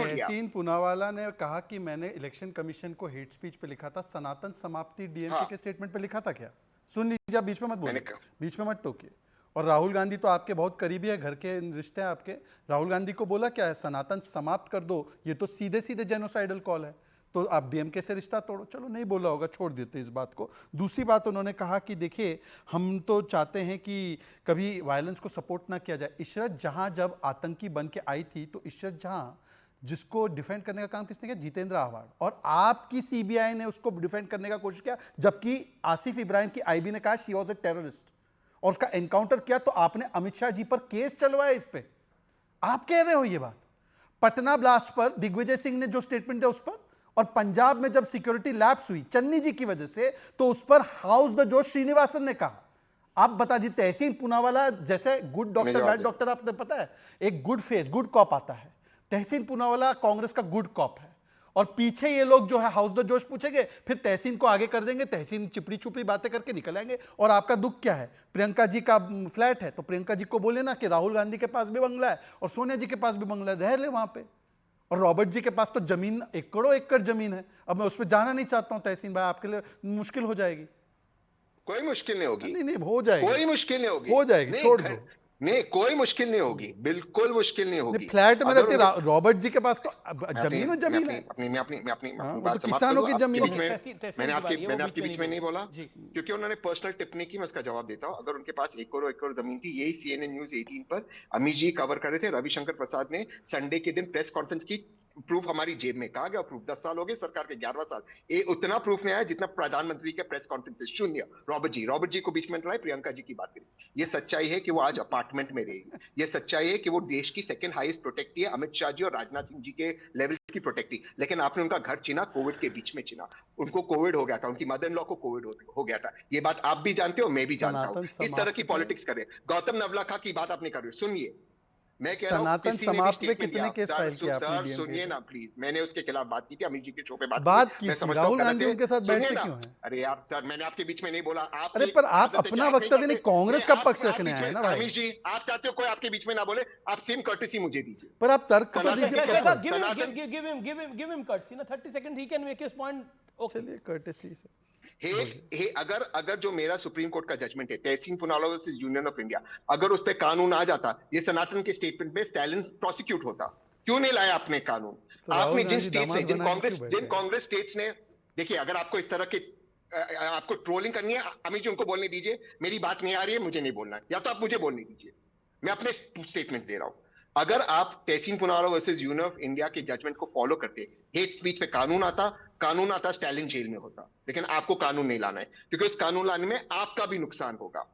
तहसीन पूनावाला ने कहा कि मैंने इलेक्शन कमीशन को हेट स्पीच पे लिखा था, सनातन समाप्ति डीएमके के स्टेटमेंट पे लिखा था क्या? सुन लीजिए, बीच में मत बोलिए, बीच में मत टोकिए। और राहुल गांधी तो आपके बहुत करीबी है, घर के रिश्ते हैं आपके। राहुल गांधी को बोला क्या है, सनातन समाप्त कर दो, ये तो सीधे सीधे जेनोसाइडल कॉल है, तो आप डीएमके से रिश्ता तोड़ो। चलो नहीं बोला होगा, छोड़ देते इस बात को। दूसरी बात उन्होंने कहा कि देखिए हम तो चाहते हैं कि कभी वायलेंस को सपोर्ट ना किया जाए। इशरत जहां जब आतंकी बन के आई थी, तो इशरत जहां जिसको डिफेंड करने का काम किसने किया? जितेंद्र आव्हाड। और आपकी सीबीआई ने उसको डिफेंड करने का कोशिश किया, जबकि आसिफ इब्राहिम की आईबी ने कहा शी वाज अ टेररिस्ट, और उसका एनकाउंटर किया। तो आपने अमित शाह जी पर केस चलवाया इस पे, आप कह रहे हो ये बात। पटना ब्लास्ट पर दिग्विजय सिंह ने जो स्टेटमेंट दिया उस पर, और पंजाब में जब सिक्योरिटी लैप्स हुई चन्नी जी की वजह से, तो उस पर हाउस द जोश श्रीनिवासन ने कहा। आप बता दीजिए, तहसीन पूनावाला जैसे गुड डॉक्टर बैड डॉक्टर, आपने पता है एक गुड फेस गुड कॉप आता है, तहसीन पूनावाला कांग्रेस का गुड कॉप है, और पीछे ये लोग जो है हाउस द जोश पूछेंगे, फिर तहसीन को आगे कर देंगे, तहसीन चिपड़ी चुपड़ी बातें करके निकल आएंगे। और आपका दुख क्या है? प्रियंका जी का फ्लैट है, तो प्रियंका जी को बोले ना कि राहुल गांधी के पास भी बंगला है और सोनिया जी के पास भी बंगला है, रह ले वहां पे। और रॉबर्ट जी के पास तो जमीन एकड़ों एकड़ जमीन है। अब मैं उस पर जाना नहीं चाहता हूं तहसीन भाई, आपके लिए मुश्किल हो जाएगी। कोई मुश्किल नहीं होगी, नहीं हो जाएगी, कोई मुश्किल नहीं होगी, हो जाएगी, छोड़ दो। नहीं, कोई मुश्किल नहीं होगी, बिल्कुल मुश्किल नहीं होगी। फ्लैट में रहते रॉबर्ट जी के पास तो जमीन है, अपनी बात किसानों की जमीन। मैंने आपके बीच में नहीं बोला क्योंकि उन्होंने पर्सनल टिप्पणी की, मैं उसका जवाब देता हूं। अगर उनके पास एकड़ जमीन थी, यही CNN न्यूज़ 18 पर अमित जी कवर कर रहे थे। रविशंकर प्रसाद ने संडे के दिन प्रेस कॉन्फ्रेंस की, प्रूफ हमारी जेब में, कहा गया प्रूफ। 10 साल हो गए सरकार के, 11वां साल, ये उतना प्रूफ नहीं आया जितना प्रधानमंत्री के प्रेस कॉन्फ्रेंस, शून्य। रॉबर्ट जी को बीच में लाए, प्रियंका जी की बात करें। ये सच्चाई है कि वो आज अपार्टमेंट में रहेगी, ये सच्चाई है कि वो देश की सेकंड हाईएस्ट प्रोटेक्टी है, अमित शाह जी और राजनाथ सिंह जी के लेवल की प्रोटेक्टी। लेकिन आपने उनका घर छीना, कोविड के बीच में छीना। उनको कोविड हो गया था, उनकी मदर इन लॉ को कोविड हो गया था, ये बात आप भी जानते हो, मैं भी जानता हूं। इस तरह की पॉलिटिक्स कर रहे हैं। गौतम नवलखा की बात आप नहीं कर रहे हो, सुनिए, मैं कह रहा हूं समाप्त पे कितने केस फाइल किए आपने? सुनिए ना प्लीज, मैंने उसके खिलाफ बात की थी, अमित जी के शो पे बात की थी। राहुल गांधी उनके साथ बैठते क्यों हैं? अरे यार सर, मैंने आपके बीच में नहीं बोला। आप अरे पर आप अपना वक्तव्य नहीं, कांग्रेस का पक्ष रखने आए ना भाई। अमित जी, आप चाहते हो कोई आपके बीच में ना बोले, आप सेम कर्टेसी मुझे दीजिए। पर आप तर्क तो दीजिए। गिव हिम कर्टेसी ना, 30 second he can make his point. चलिए कर्टेसी से। अगर जो मेरा सुप्रीम कोर्ट का जजमेंट है, Tehseen Poonawalla versus union of India, अगर उस पर कानून आ जाता, ये सनातन के स्टेटमेंट में स्टैलिन प्रोसिक्यूट होता, क्यों नहीं लाया आपने कानून? तो राहुल आपने जिन गांधी स्टेट्स दामाद ने, जिन बना के कांग्रेस क्यों जिन बैठे? कांग्रेस स्टेट्स ने, देखिए अगर आपको इस तरह के आपको ट्रोलिंग करनी है, अमित जी उनको बोलने दीजिए, मेरी बात नहीं आ रही है, मुझे नहीं बोलना है, या तो आप मुझे बोलने दीजिए, मैं अपने स्टेटमेंट दे रहा हूं। अगर आप Tehseen Poonawalla versus union of India के जजमेंट को फॉलो करते, हेट स्पीच पे कानून आता, स्टालिन जेल में होता, लेकिन आपको कानून नहीं लाना है, क्योंकि उस कानून लाने में आपका भी नुकसान होगा,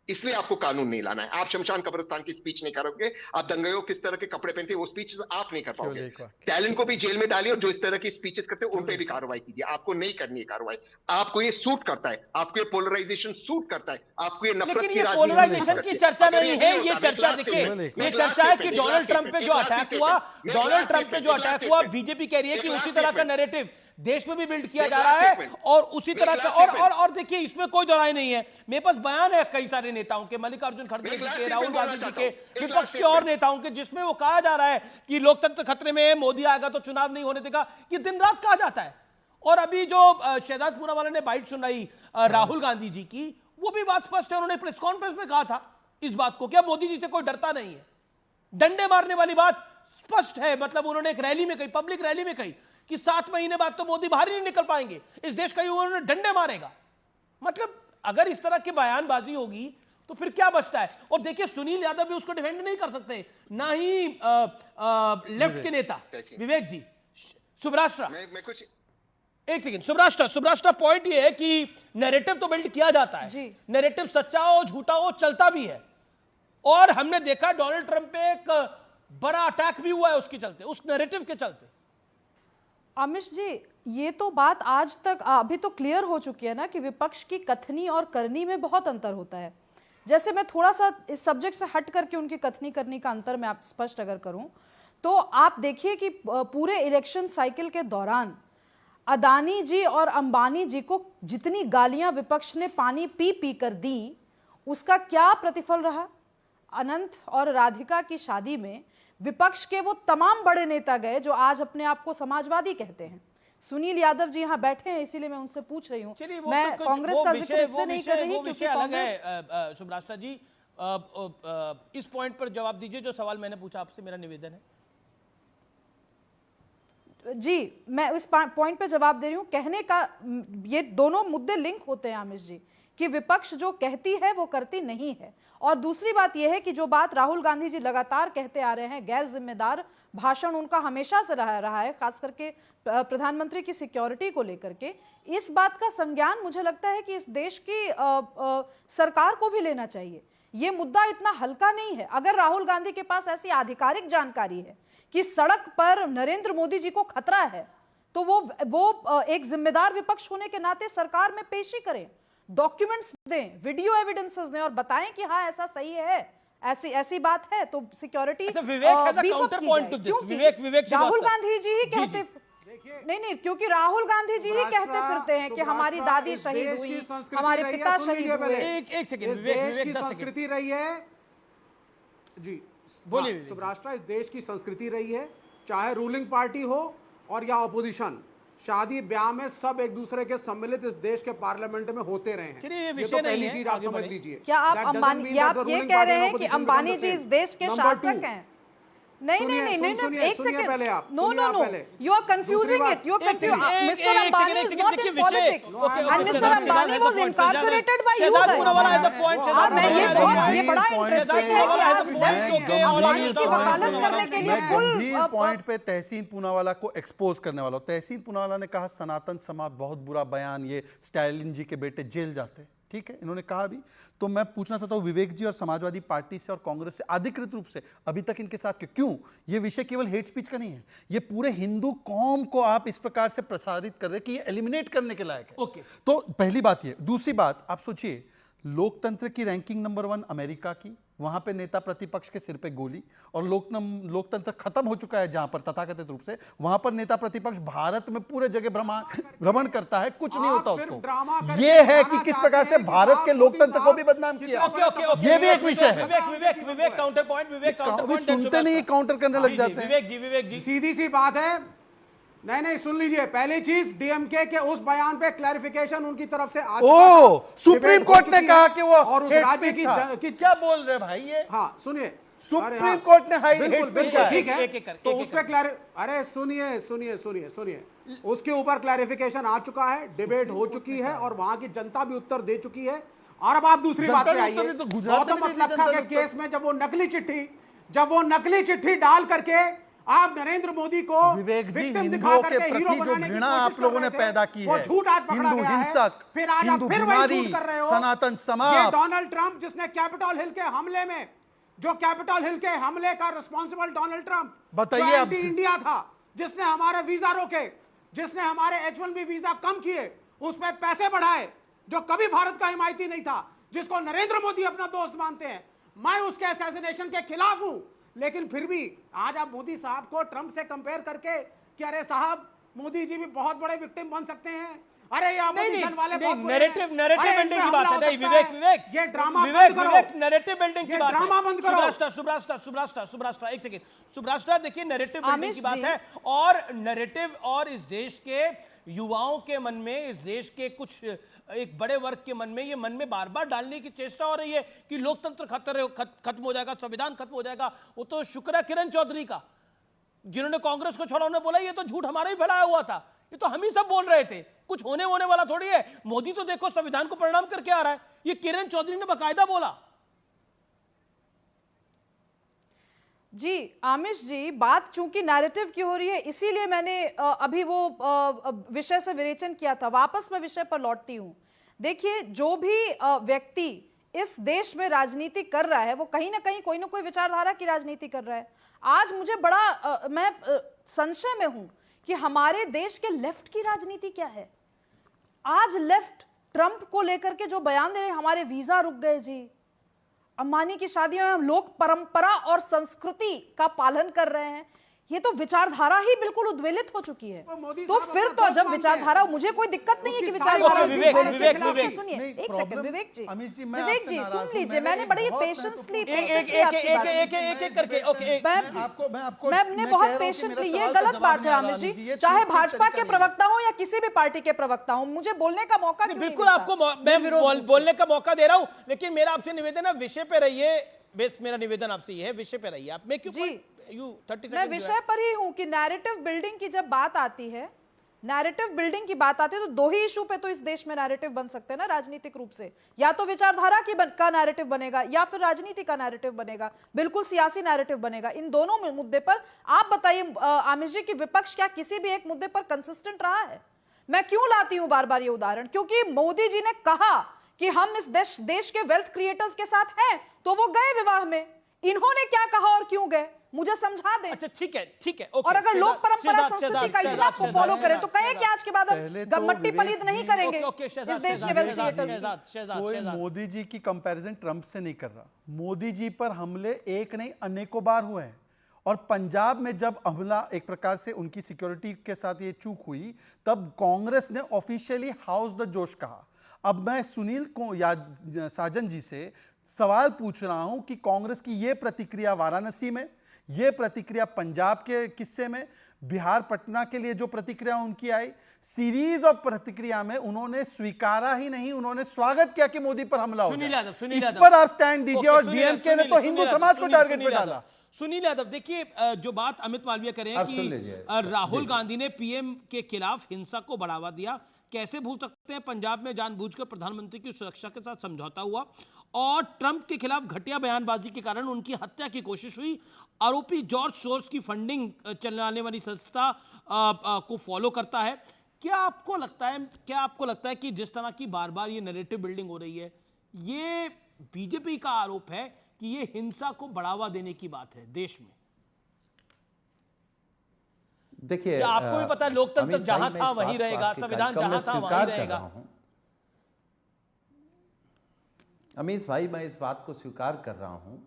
इसलिए आपको कानून नहीं लाना है। आप शमशान कब्रिस्तान की स्पीच नहीं करोगे, आप दंगइयों किस तरह के कपड़े पहनते वो स्पीच आप नहीं कर पाओगे। स्टालिन को भी जेल में डालिए और जो इस तरह की स्पीचेस करते हैं उन पे भी कार्रवाई कीजिए। आपको नहीं करनी है कार्रवाई, आपको ये सूट करता है, आपको ये पोलराइजेशन सूट करता है, आपको ये नफरत लेकिन की ये राजनीति पोलराइजेशन सूट की करती चर्चा अगर नहीं है, होता, ये मैं चर्चा लास्ट देखिए, स्टेटमेंट, ये एक चर्चा है लास्ट कि स्टेटमेंट, डोनाल्ड ट्रंप पे जो एक लास्ट अटैक हुआ, स्टेटमेंट, डोनाल्ड ट्रंप पे जो एक लास्ट अटैक हुआ, स्टेटमेंट, बीजेपी कह रही है कि एक उसी लास्ट तरह का स्टेटमेंट, नैरेटिव देश में भी बिल्ड किया एक जा लास्ट रहा है, स्टेटमेंट, और उसी तरह एक का लास्ट स्टेटमेंट। और देखिए इसमें कोई दो राय नहीं है, मेरे पास बयान है कई सारे नेताओं के, मल्लिकार्जुन खड़गे एक जी लास्ट के, स्टेटमेंट राहुल बोलना गांधी जी चाहता के, हूं, एक विपक्ष लास्ट के और स्टेटमेंट। नेताओं के, जिसमें वो कहा जा रहा है कि लोकतंत्र खतरे में है, मोदी आएगा तो चुनाव नहीं होने देगा, ये दिन रात कहा जाता है। और अभी जो शहजाद पूनावाला ने बाइट सुनाई राहुल गांधी जी की, वो भी बात स्पष्ट है, उन्होंने प्रेस कॉन्फ्रेंस में कहा था इस बात को, क्या मोदी जी से कोई डरता नहीं है, डंडे मारने वाली बात स्पष्ट है। मतलब उन्होंने एक रैली में कही, पब्लिक रैली में कही कि 7 महीने बाद तो मोदी बाहर ही नहीं निकल पाएंगे, इस देश का युवा उन्होंने डंडे मारेगा। मतलब अगर इस तरह की बयानबाजी होगी तो फिर क्या बचता है? और देखिए सुनील यादव भी उसको डिफेंड नहीं कर सकते, ना ही लेफ्ट के नेता विवेक जी। सुब्राष्ट्रा, मैं कुछ एक सेकंड, सुब्राष्ट्रा पॉइंट ये है कि नैरेटिव तो बिल्ड किया जाता है, नैरेटिव सच्चा हो झूठा हो चलता भी है, और हमने देखा डोनाल्ड ट्रंप पे एक बड़ा अटैक भी हुआ है उसके चलते, उस नैरेटिव के चलते। आमिश जी, ये तो बात आज तक अभी तो क्लियर हो चुकी है ना कि विपक्ष की कथनी और करनी में बहुत अंतर होता है। जैसे मैं थोड़ा सा इस सब्जेक्ट से हट करके उनकी कथनी करनी का अंतर मैं आप स्पष्ट अगर करूं, तो आप देखिए कि पूरे इलेक्शन साइकिल के दौरान अदानी जी और अंबानी जी को जितनी गालियां विपक्ष ने पानी पी पी कर दी, उसका क्या प्रतिफल रहा? अनंत और राधिका की शादी में विपक्ष के वो तमाम बड़े नेता गए जो आज अपने आप को समाजवादी कहते हैं। सुनील यादव जी यहाँ बैठे हैं, इसीलिए मैं उनसे पूछ रही हूँ। मैं कांग्रेस का जिक्र इसलिए नहीं कर रही क्योंकि अलग है। सुब्राष्ट्रा जी, इस पॉइंट पर जवाब दीजिए जो सवाल मैंने पूछा आपसे, मेरा निवेदन है। जी, मैं इस पॉइंट पे जवाब दे रही हूँ। कहने का ये दोनों मुद्दे लिंक होते हैं आमिश जी, कि विपक्ष जो कहती है वो करती नहीं है। और दूसरी बात यह है कि जो बात राहुल गांधी जी लगातार कहते आ रहे हैं, गैर जिम्मेदार भाषण उनका हमेशा से रहा है, खास करके प्रधानमंत्री की सिक्योरिटी को लेकर के, इस बात का संज्ञान मुझे लगता है कि इस देश की सरकार को भी लेना चाहिए। ये मुद्दा इतना हल्का नहीं है। अगर राहुल गांधी के पास ऐसी आधिकारिक जानकारी है कि सड़क पर नरेंद्र मोदी जी को खतरा है, तो वो एक जिम्मेदार विपक्ष होने के नाते सरकार में पेशी करें, डॉक्यूमेंट्स दें, वीडियो एविडेंसेस दें और बताएं कि हाँ ऐसा सही है, ऐसी बात है, तो सिक्योरिटी राहुल गांधी जी ही कहते नहीं, क्योंकि राहुल गांधी जी ही कहते फिरते हैं कि हमारी दादी शहीद हुई, हमारे पिता शहीद हुए। एक सेकंड, विवेक की संस्कृति रही है जी, बोलिए। सुब्राष्ट्रा, इस देश की संस्कृति रही है, चाहे रूलिंग पार्टी हो और या ऑपोजिशन, शादी ब्याह में सब एक दूसरे के सम्मिलित इस देश के पार्लियामेंट में होते रहे हैं। ये विषय नहीं है, आप समझ लीजिए। क्या आप अंबानी, आप ये कह रहे हैं कि अंबानी जी इस देश के शासक हैं? नहीं, एक second, no, you are confusing it, you are confusing. Mister Ambani is not in politics and mister Ambani was incorporated by you guys. मैं ये बड़ा इंटरेस्टिंग है, अंबानी की वकालत करने के लिए फुल पॉइंट पे तहसीन पूनावाला को एक्सपोज करने वाला। तहसीन पूनावाला ने कहा सनातन समाज, बहुत बुरा बयान, ये स्टालिन जी के बेटे जेल जाते, ठीक है, इन्होंने कहा भी। तो मैं पूछना चाहता हूं विवेक जी और समाजवादी पार्टी से और कांग्रेस से अधिकृत रूप से अभी तक इनके साथ क्यों ये विषय केवल हेट स्पीच का नहीं है, ये पूरे हिंदू कौम को आप इस प्रकार से प्रसारित कर रहे हैं कि ये एलिमिनेट करने के लायक है। तो पहली बात ये। दूसरी बात, आप सोचिए लोकतंत्र की रैंकिंग नंबर 1 अमेरिका की, वहां पे नेता प्रतिपक्ष के सिर पे गोली, और लोकतंत्र खत्म हो चुका है जहां पर तथाकथित रूप से, वहां पर नेता प्रतिपक्ष भारत में पूरे जगह भ्रमण करता है, कुछ नहीं होता उसको। ये है कि किस प्रकार से भारत के लोकतंत्र को भी बदनाम किया, ये भी एक विषय है। विवेक काउंटर पॉइंट सुनते नहीं, काउंटर करने लग जाते हैं। विवेक जी सीधी सी बात है। नहीं, सुन लीजिए, पहली चीज डीएमके के उस बयान पे क्लैरिफिकेशन उनकी तरफ से आ चुका था। सुप्रीम कोर्ट ने कहा कि वो और उस राज्य की क्या बोल रहे भाई ये? हाँ सुनिए, सुप्रीम कोर्ट ने हाई बिल्कुल, हेट स्पीच बिल्कुल, का ठीक है। एक-एक कर, तो एक-एक उस पे अरे सुनिए, उसके ऊपर क्लैरिफिकेशन आ चुका है, डिबेट हो चुकी है और वहां की जनता भी उत्तर दे चुकी है। और अब आप दूसरी बात पे आइए। तो गुजरात में गौतम नवलखा के केस में जब वो नकली चिट्ठी डाल करके आप नरेंद्र मोदी को विवेक जी, victim दिखा हिंदुओं करके के हीरो प्रति जो बनाने की घृणा कोशिश आप लोगों कर ने रहे थे, पैदा की वो है, झूठ आज पकड़ा हिंदू गया है। हिंसक, फिर आज हिंदू आप फिर वही बीमारी, झूठ कर रहे हो। सनातन ये समाप्त। डोनाल्ड ट्रंप जिसने कैपिटल हिल के हमले में, जो कैपिटल हिल के हमले का रिस्पॉन्सिबल डोनाल्ड ट्रंप, बताइए जो आप। एंटी इंडिया था, जिसने हमारे वीजा रोके, जिसने हमारे H1B वीजा कम किए, उस पर पैसे बढ़ाए, जो कभी भारत का हिमायती नहीं था, जिसको नरेंद्र मोदी अपना दोस्त मानते हैं। मैं उसके असैसिनेशन के खिलाफ हूं, लेकिन फिर भी आज आप मोदी साहब को ट्रंप से कंपेयर करके कि अरे साहब मोदी जी भी बहुत बड़े विक्टिम बन सकते हैं, अरे ये ऑपोजिशन वाले बहुत बुरे हैं, नैरेटिव अरे बिल्डिंग की इसमें बात हमला है। हो नहीं, सकता है। विवेक ये ड्रामा बंद करो। नैरेटिव बिल्डिंग की ये बात ड्रामा है। बंद करो। सुब्रास्टा एक सेकंड। सुब्रास्टा देखिए, नैरेटिव बिल्डिंग आमिश की बात जी। है और नैरेटिव और इस देश के युवाओं के मन में, इस देश के कुछ एक बड़े वर्ग के मन में, ये मन में बार बार डालने की चेष्टा हो रही है कि लोकतंत्र खत्म हो जाएगा, संविधान खत्म हो जाएगा। वो तो शुक्र है किरण चौधरी का, जिन्होंने कांग्रेस को छोड़ा, उन्होंने बोला ये तो झूठ हमारा ही फैलाया हुआ था, ये तो हम ही सब बोल रहे थे, कुछ होने वाला थोड़ी है। मोदी तो देखो संविधान को परिणाम करके आ रहा है, ये किरण चौधरी ने बकायदा बोला। जी आमिश जी, बात चूंकि नैरेटिव की हो रही है, इसीलिए मैंने अभी वो विषय से विवेचन किया था। वापस मैं विषय पर लौटती हूं। देखिए, जो भी व्यक्ति इस देश में राजनीति कर रहा है, वो कहीं ना कहीं कोई ना कोई विचारधारा की राजनीति कर रहा है। आज मुझे बड़ा मैं संशय में हूं कि हमारे देश के लेफ्ट की राजनीति क्या है। आज लेफ्ट ट्रंप को लेकर के जो बयान दे रहे हैं, हमारे वीजा रुक गए जी, अंबानी की शादियों में हम लोग परंपरा और संस्कृति का पालन कर रहे हैं, ये तो विचारधारा ही बिल्कुल उद्वेलित हो चुकी है। तो फिर तो जब विचारधारा, मुझे कोई दिक्कत नहीं है कि विचारधारा, विवेक सुनिए एक सेकंड विवेक जी, सुन लीजिए, मैंने बड़ी पेशेंसली एक करके ओके, मैंने बहुत पेशेंटली, ये गलत बात है आमिश जी, चाहे भाजपा के प्रवक्ता हो या किसी भी पार्टी के प्रवक्ता हो, मुझे बोलने का मौका क्यों नहीं बिल्कुल मिलता? आपको मैं बोलने का मौका दे रहा हूं, लेकिन मेरा आपसे निवेदन है विषय पे रहिए। बेस मेरा निवेदन आपसे ये है, विषय पे रहिए आप। मैं क्यों मैं विषय पर ही हूं कि नैरेटिव बिल्डिंग की जब बात आती है, नैरेटिव बिल्डिंग की बात आती है, तो दो ही इशू पे तो इस देश में नैरेटिव बन सकते हैं ना राजनीतिक रूप से। या तो विचारधारा का नैरेटिव बनेगा या फिर राजनीति का नैरेटिव बनेगा, बिल्कुल सियासी नैरेटिव बनेगा। इन दोनों मुद्दे पर आप बताइए आमिश जी कि विपक्ष क्या किसी भी एक मुद्दे पर कंसिस्टेंट रहा है? मैं क्यों लाती हूं बार बार ये उदाहरण? क्योंकि मोदी जी ने कहा कि हम इस देश के वेल्थ क्रिएटर्स के साथ हैं, तो वो गए विवाह में। इन्होंने क्या कहा और क्यों गए, मुझे समझा दें। अच्छा ठीक है और अगर लोक परंपरा संस्कृति का इतना को फॉलो करें, तो कहें कि आज के बाद हम मट्टी पलीद नहीं करेंगे इस देश के वेल्थ क्रिएटर्स। कोई मोदी जी की कंपैरिजन ट्रंप से नहीं कर रहा। मोदी जी पर हमले एक नहीं अनेकों बार हुए हैं, और पंजाब में जब हमला एक प्रकार से उनकी सिक्योरिटी के साथ ये चूक हुई, तब कांग्रेस ने ऑफिशियली हाउस द जोश कहा। अब मैं सुनील को या साजन जी से सवाल पूछ रहा हूं कि कांग्रेस की ये प्रतिक्रिया वाराणसी में, ये प्रतिक्रिया पंजाब के किस्से में, बिहार पटना के लिए जो प्रतिक्रिया उनकी आई, सीरीज ऑफ प्रतिक्रिया में उन्होंने स्वीकारा ही नहीं, उन्होंने स्वागत किया कि मोदी पर हमला हो जाए। इस पर आप स्टैंड दीजिए। और डीएमके ने तो हिंदू समाज को टारगेट पे डाला। सुनील यादव, देखिए जो बात अमित मालवीय करें कि राहुल गांधी ने पीएम के खिलाफ हिंसा को बढ़ावा दिया, कैसे भूल सकते हैं पंजाब में जानबूझकर प्रधानमंत्री की सुरक्षा के साथ समझौता हुआ और ट्रंप के खिलाफ घटिया बयानबाजी के कारण उनकी हत्या की कोशिश हुई। आरोपी जॉर्ज सोर्स की फंडिंग चलाने वाली संस्था को फॉलो करता है। क्या आपको लगता है कि जिस तरह की बार बार ये नैरेटिव बिल्डिंग हो रही है, ये बीजेपी का आरोप है कि ये हिंसा को बढ़ावा देने की बात है देश में? देखिए, आपको भी पता है लोकतंत्र जहां था वहीं रहेगा, संविधान जहां था वहीं रहेगा। अमीश भाई, मैं इस बात को स्वीकार कर रहा हूं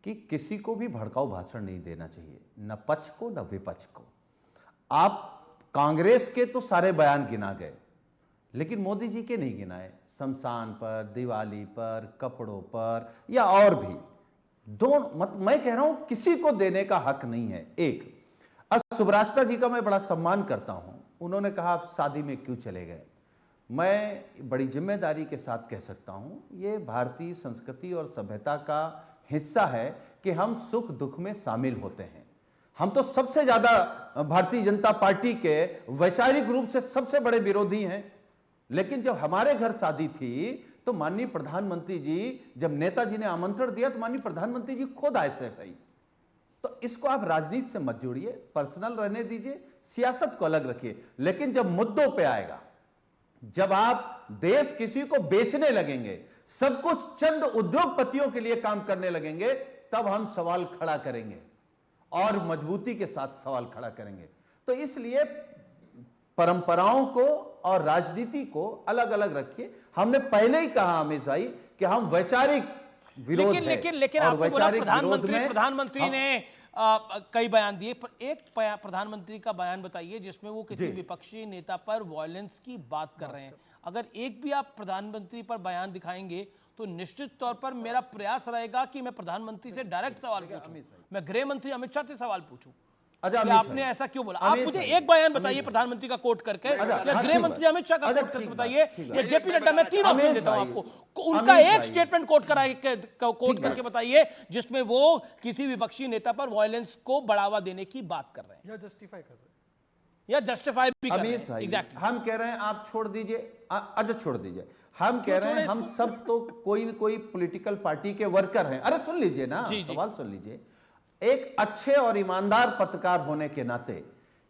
कि किसी को भी भड़काऊ भाषण नहीं देना चाहिए, न पक्ष को न विपक्ष को। आप कांग्रेस के तो सारे बयान गिना गए, लेकिन मोदी जी के नहीं गिनाए। शमशान पर, दिवाली पर, कपड़ों पर या और भी मैं कह रहा हूं किसी को देने का हक नहीं है। एक सुब्रास्टा जी का मैं बड़ा सम्मान करता हूं, उन्होंने कहा आप शादी में क्यों चले गए। मैं बड़ी जिम्मेदारी के साथ कह सकता हूं, ये भारतीय संस्कृति और सभ्यता का हिस्सा है कि हम सुख दुख में शामिल होते हैं। हम तो सबसे ज्यादा भारतीय जनता पार्टी के वैचारिक रूप से सबसे बड़े विरोधी हैं, लेकिन जब हमारे घर शादी थी तो माननीय प्रधानमंत्री जी, जब नेताजी ने आमंत्रण दिया तो माननीय प्रधानमंत्री जी खुद आए से भाई। तो इसको आप राजनीति से मत जोड़िए, पर्सनल रहने दीजिए, सियासत को अलग रखिए। लेकिन जब मुद्दों पे आएगा, जब आप देश किसी को बेचने लगेंगे, सब कुछ चंद उद्योगपतियों के लिए काम करने लगेंगे, तब हम सवाल खड़ा करेंगे और मजबूती के साथ सवाल खड़ा करेंगे। तो इसलिए परंपराओं को और राजनीति को अलग अलग रखिए। हमने पहले ही कहा अमित भाई कि हम वैचारिक विरोध लेकिन आपने बोला प्रधानमंत्री ने कई बयान दिए, पर एक प्रधानमंत्री का बयान बताइए जिसमें वो किसी विपक्षी नेता पर वायलेंस की बात कर रहे हैं। अगर एक भी आप प्रधानमंत्री पर बयान दिखाएंगे तो निश्चित तौर पर मेरा प्रयास रहेगा कि मैं प्रधानमंत्री से डायरेक्ट सवाल पूछूं, मैं गृह मंत्री अमित शाह से सवाल पूछूं कि आपने ऐसा क्यों बोला। आप मुझे एक बयान बताइए प्रधानमंत्री का कोट करके, या गृह मंत्री अमित शाह का कोट करके बताइए, या जेपी नड्डा। मैं 3 ऑप्शन देता हूं आपको, उनका एक स्टेटमेंट कोट करके बताइए जिसमें वो किसी विपक्षी नेता पर वायलेंस को बढ़ावा देने की बात कर रहे हैं, या जस्टिफाई भी कर रहे हैं। एग्जैक्टली हम कह रहे हैं आप छोड़ दीजिए, अच्छा छोड़ दीजिए। हम कह रहे हैं हम सब तो कोई न कोई पॉलिटिकल पार्टी के वर्कर हैं। अरे सुन लीजिए ना, सवाल सुन लीजिए। एक अच्छे और ईमानदार पत्रकार होने के नाते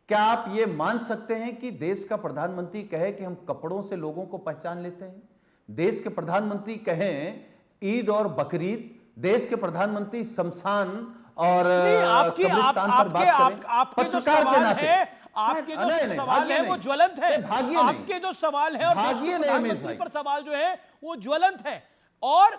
क्या आप ये मान सकते हैं कि देश का प्रधानमंत्री कहे कि हम कपड़ों से लोगों को पहचान लेते हैं? देश के प्रधानमंत्री कहें ईद और बकरीद, देश के प्रधानमंत्री शमशान और आपके जो सवाल है वो ज्वलंत है। आपके जो सवाल है और प्रधानमंत्री पर सवाल जो है वो ज्वलंत है। और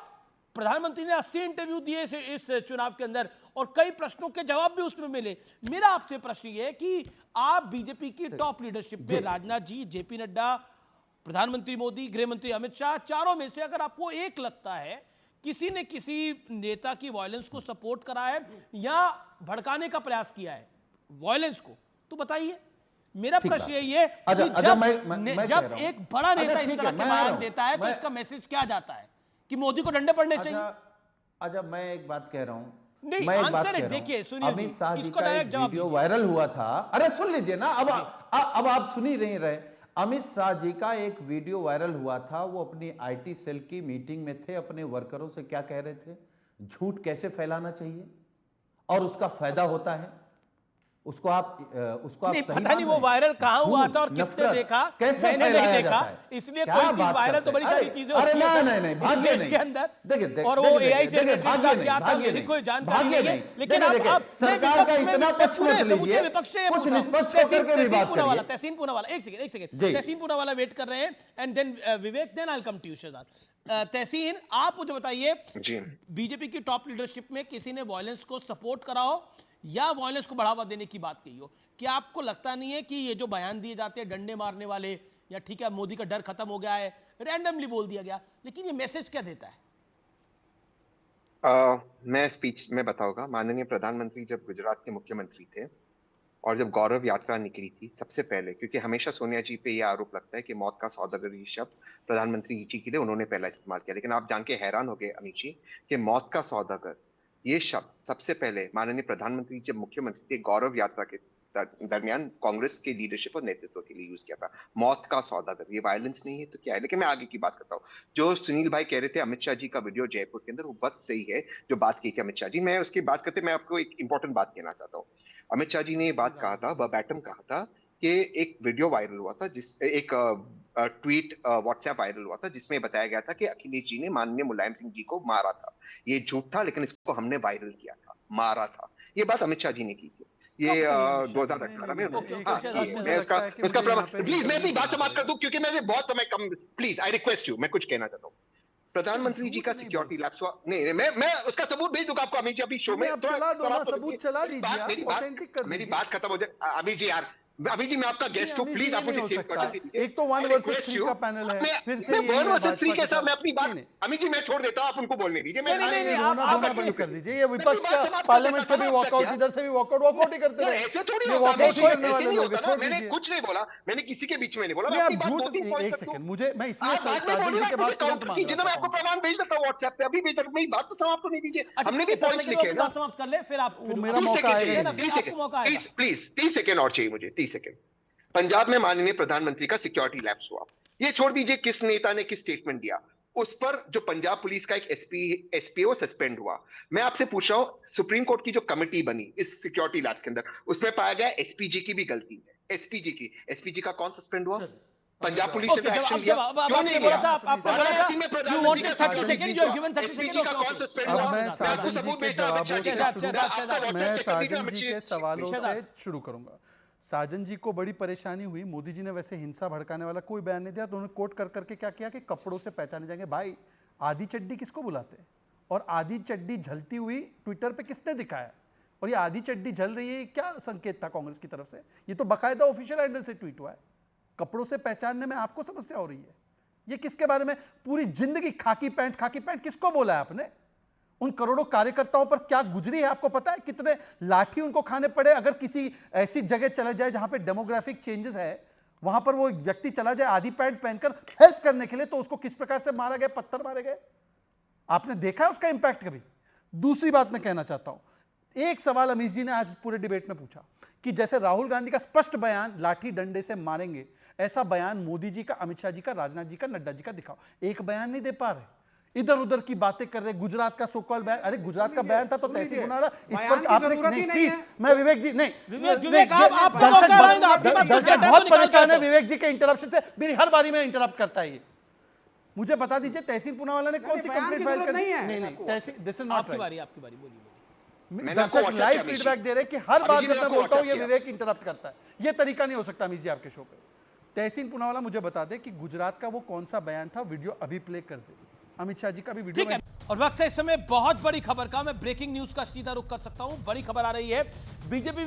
प्रधानमंत्री ने 80 इंटरव्यू दिए इस चुनाव के अंदर और कई प्रश्नों के जवाब भी उसमें मिले। मेरा आपसे प्रश्न ये है कि आप बीजेपी की टॉप लीडरशिप में राजनाथ जी, जेपी नड्डा, प्रधानमंत्री मोदी, गृह मंत्री अमित शाह, चारों में से अगर आपको एक लगता है किसी ने किसी नेता की वायलेंस को सपोर्ट करा है या भड़काने का प्रयास किया है वायलेंस को, तो बताइए। मेरा प्रश्न यही है कि जब एक बड़ा नेता इस तरह के बयान देता है तो इसका मैसेज क्या जाता है कि मोदी को डंडे पड़ने चाहिए? अच्छा मैं एक बात कह रहा हूं, नहीं आंसर है, देखिए सुनिए, अमित शाह जी इसको का डायरेक्ट जवाब वीडियो वायरल हुआ था। अरे सुन लीजिए ना, अब आप सुन ही नहीं रहे। अमित शाह जी का एक वीडियो वायरल हुआ था, वो अपनी आईटी सेल की मीटिंग में थे, अपने वर्करों से क्या कह रहे थे, झूठ कैसे फैलाना चाहिए और उसका फायदा होता है, उसको आप नहीं, पता नहीं वो वायरल कहां हुआ था और किसने देखा, मैंने नहीं देखा, इसलिए कोई चीज वायरल तो बड़ी सारी चीजें होती हैं इस देश के अंदर, और वो एआई जनरेटेड था, क्या था मेरी कोई जानकारी नहीं है। लेकिन आप पूरे विपक्ष से तहसीन पूनावाला, एक सेकंड तहसीन पूनावाला वेट कर रहे हैं, and then Vivek, then I will come to you Shahzad. Tehseen, आप मुझे बताइए, बीजेपी की टॉप लीडरशिप में किसी ने वायलेंस को सपोर्ट करा हो या वायलेंस को बढ़ावा देने की बात कही हो, क्या आपको लगता नहीं है कि ये जो बयान दिए जाते हैं डंडे मारने वाले, या ठीक है मोदी का डर खत्म हो गया है, रैंडमली बोल दिया गया, लेकिन ये मैसेज क्या देता है? मैं स्पीच में बताऊंगा। माननीय प्रधानमंत्री जब गुजरात के मुख्यमंत्री थे और जब गौरव यात्रा निकली थी, सबसे पहले, क्योंकि हमेशा सोनिया जी पे ये आरोप लगता है कि मौत का सौदागर ये शब्द प्रधानमंत्री जी के लिए उन्होंने पहला इस्तेमाल किया, लेकिन आप जान के हैरान हो गए अमित जी कि मौत का सौदागर ये शब्द सबसे पहले माननीय प्रधानमंत्री जब मुख्यमंत्री थे, गौरव यात्रा के दरमियान कांग्रेस के लीडरशिप और नेतृत्व के लिए यूज किया था। मौत का सौदागर, ये वायलेंस नहीं है तो क्या है? लेकिन मैं आगे की बात करता हूँ। जो सुनील भाई कह रहे थे अमित शाह जी का वीडियो जयपुर के अंदर, वो बात सही है जो बात की थी अमित शाह जी। मैं उसकी बात करते मैं आपको एक इंपॉर्टेंट बात कहना चाहता हूँ। अमित शाह जी ने ये बात कहा था, वर्बैटम कहा था कि एक वीडियो वायरल हुआ था, एक ट्वीट व्हाट्सएप वायरल हुआ था जिसमें बताया गया था कि अखिलेश जी ने माननीय मुलायम सिंह जी को मारा था। ये झूठ था, लेकिन इसको हमने वायरल किया था, मारा था। ये बात अमित शाह जी ने की थी, ये 2018 में। प्लीज मैं अपनी बात समाप्त कर दूं क्योंकि मैं बहुत समय कम, प्लीज आई रिक्वेस्ट यू, मैं कुछ कहना चाहता हूँ। प्रधानमंत्री जी का सिक्योरिटी लैप्स हुआ, नहीं मैं उसका सबूत भेज दूंगा आपको अमित जी, अभी शो में सबूत चला दीजिए, मेरी बात खत्म हो जाए अमित जी। यार अभी जी मैं आपका गेस्ट हूं, प्लीज आप मुझे सेव कर दीजिए। एक तो 1 वर्सेस 3 का पैनल है, फिर से 1 वर्सेस 3 के साथ मैं अपनी बात, अमित जी मैं छोड़ देता हूं, आप उनको बोलने दीजिए। मैं आप बंद कर दीजिए, ये विपक्ष का पार्लियामेंट से भी वॉकआउट, इधर से भी वॉकआउट ही करते रहे। ऐसे थोड़ी ये वॉकआउट करने वाले लोग हैं, छोड़ मैंने दीजिए। कुछ नहीं बोला, मैंने किसी के बीच में नहीं बोला। नहीं, आप झूठ, एक सेकंड, मुझे मैं इसलिए साजन जी के बाद तुरंत मान जिन्हें मैं आपको प्रमाण भेज देता हूं व्हाट्सएप पे, अभी भेज देता हूं। मेरी बात तो समाप्त होने दीजिए, हमने भी पॉइंट्स लिखे हैं ना। समाप्त कर ले, फिर आप मेरा मौका आएगा, 30 सेकंड और चाहिए मुझे, 30 सेकंड। पंजाब में माननीय प्रधानमंत्री का सिक्योरिटी लैप्स हुआ, ये छोड़ दीजिए किस नेता ने किस स्टेटमेंट दिया, उस पर जो पंजाब पुलिस का एक एसपीओ सस्पेंड हुआ। मैं आपसे पूछ रहा हूं, सुप्रीम कोर्ट की जो कमेटी बनी इस सिक्योरिटी लैप्स के अंदर, उसमें पाया गया एसपीजी की भी गलती है। एसपीजी का कौन सस्पेंड हुआ? पंजाब पुलिस ने एक्शन लिया, क्यों नहीं लिया? वाराणसी में प्रधानमंत्री का कौन सस्पेंड हुआ? मैं साजन जी के सवालों से शुरू करूंगा। साजन जी को बड़ी परेशानी हुई, मोदी जी ने वैसे हिंसा भड़काने वाला कोई बयान नहीं दिया, तो उन्होंने कोट कर करके क्या किया कि कपड़ों से पहचाने जाएंगे। भाई, आधी चड्डी किसको बुलाते हैं? और आधी चड्डी झलती हुई ट्विटर पे किसने दिखाया? और ये आधी चड्डी झल रही है, क्या संकेत था कांग्रेस की तरफ से? ये तो बाकायदा ऑफिशियल हैंडल से ट्वीट हुआ है। कपड़ों से पहचानने में आपको समस्या हो रही है, ये किसके बारे में? पूरी जिंदगी खाकी पैंट किसको बोला है आपने? उन करोड़ों कार्यकर्ताओं पर क्या गुजरी है आपको पता है? कितने लाठी उनको खाने पड़े? अगर किसी ऐसी जगह चला जाए जहां पे डेमोग्राफिक चेंजेस है, वहां पर वो व्यक्ति चला जाए आधी पैंट पहनकर हेल्प करने के लिए, तो उसको किस प्रकार से मारा गया, पत्थर मारे गए? आपने देखा है उसका इंपैक्ट कभी? दूसरी बात मैं कहना चाहता हूं, एक सवाल अमीश जी ने आज पूरे डिबेट में पूछा कि जैसे राहुल गांधी का स्पष्ट बयान लाठी डंडे से मारेंगे, ऐसा बयान मोदी जी का, अमित शाह जी का, राजनाथ जी का, नड्डा जी का दिखाओ। एक बयान नहीं दे पा रहे, इधर उधर की बातें कर रहे। गुजरात का सोकॉल बयान, अरे गुजरात का बयान था तो तहसील पुनावाला, इस पर आपने नहीं, प्लीज मैं विवेक जी नहीं, दर्शक बहुत परेशान है विवेक जी के इंटरप्शन से, मेरी हर बारी में इंटरप्ट करता है ये। मुझे बता दीजिए तहसील पुनावाला ने कौन सी कंप्लेंट फाइल कर दी? नहीं, तहसील, दिस इज नॉट राइट। आपकी बारी बोलिए। दर्शक लाइव फीडबैक दे रहे कि हर बार जब मैं बोलता हूं ये विवेक इंटरप्ट करता है, ये तरीका नहीं हो सकता अमीश जी आपके शो पे। तहसील पुनावाला मुझे बता दे कि गुजरात का वो कौन सा बयान था, वीडियो अभी प्ले कर दे, अमित शाह जी का भी वीडियो। ठीक है, और वक्त है इस समय बहुत बड़ी खबर का, मैं ब्रेकिंग न्यूज का सीधा रुख कर सकता हूं। बड़ी खबर आ रही है, बीजेपी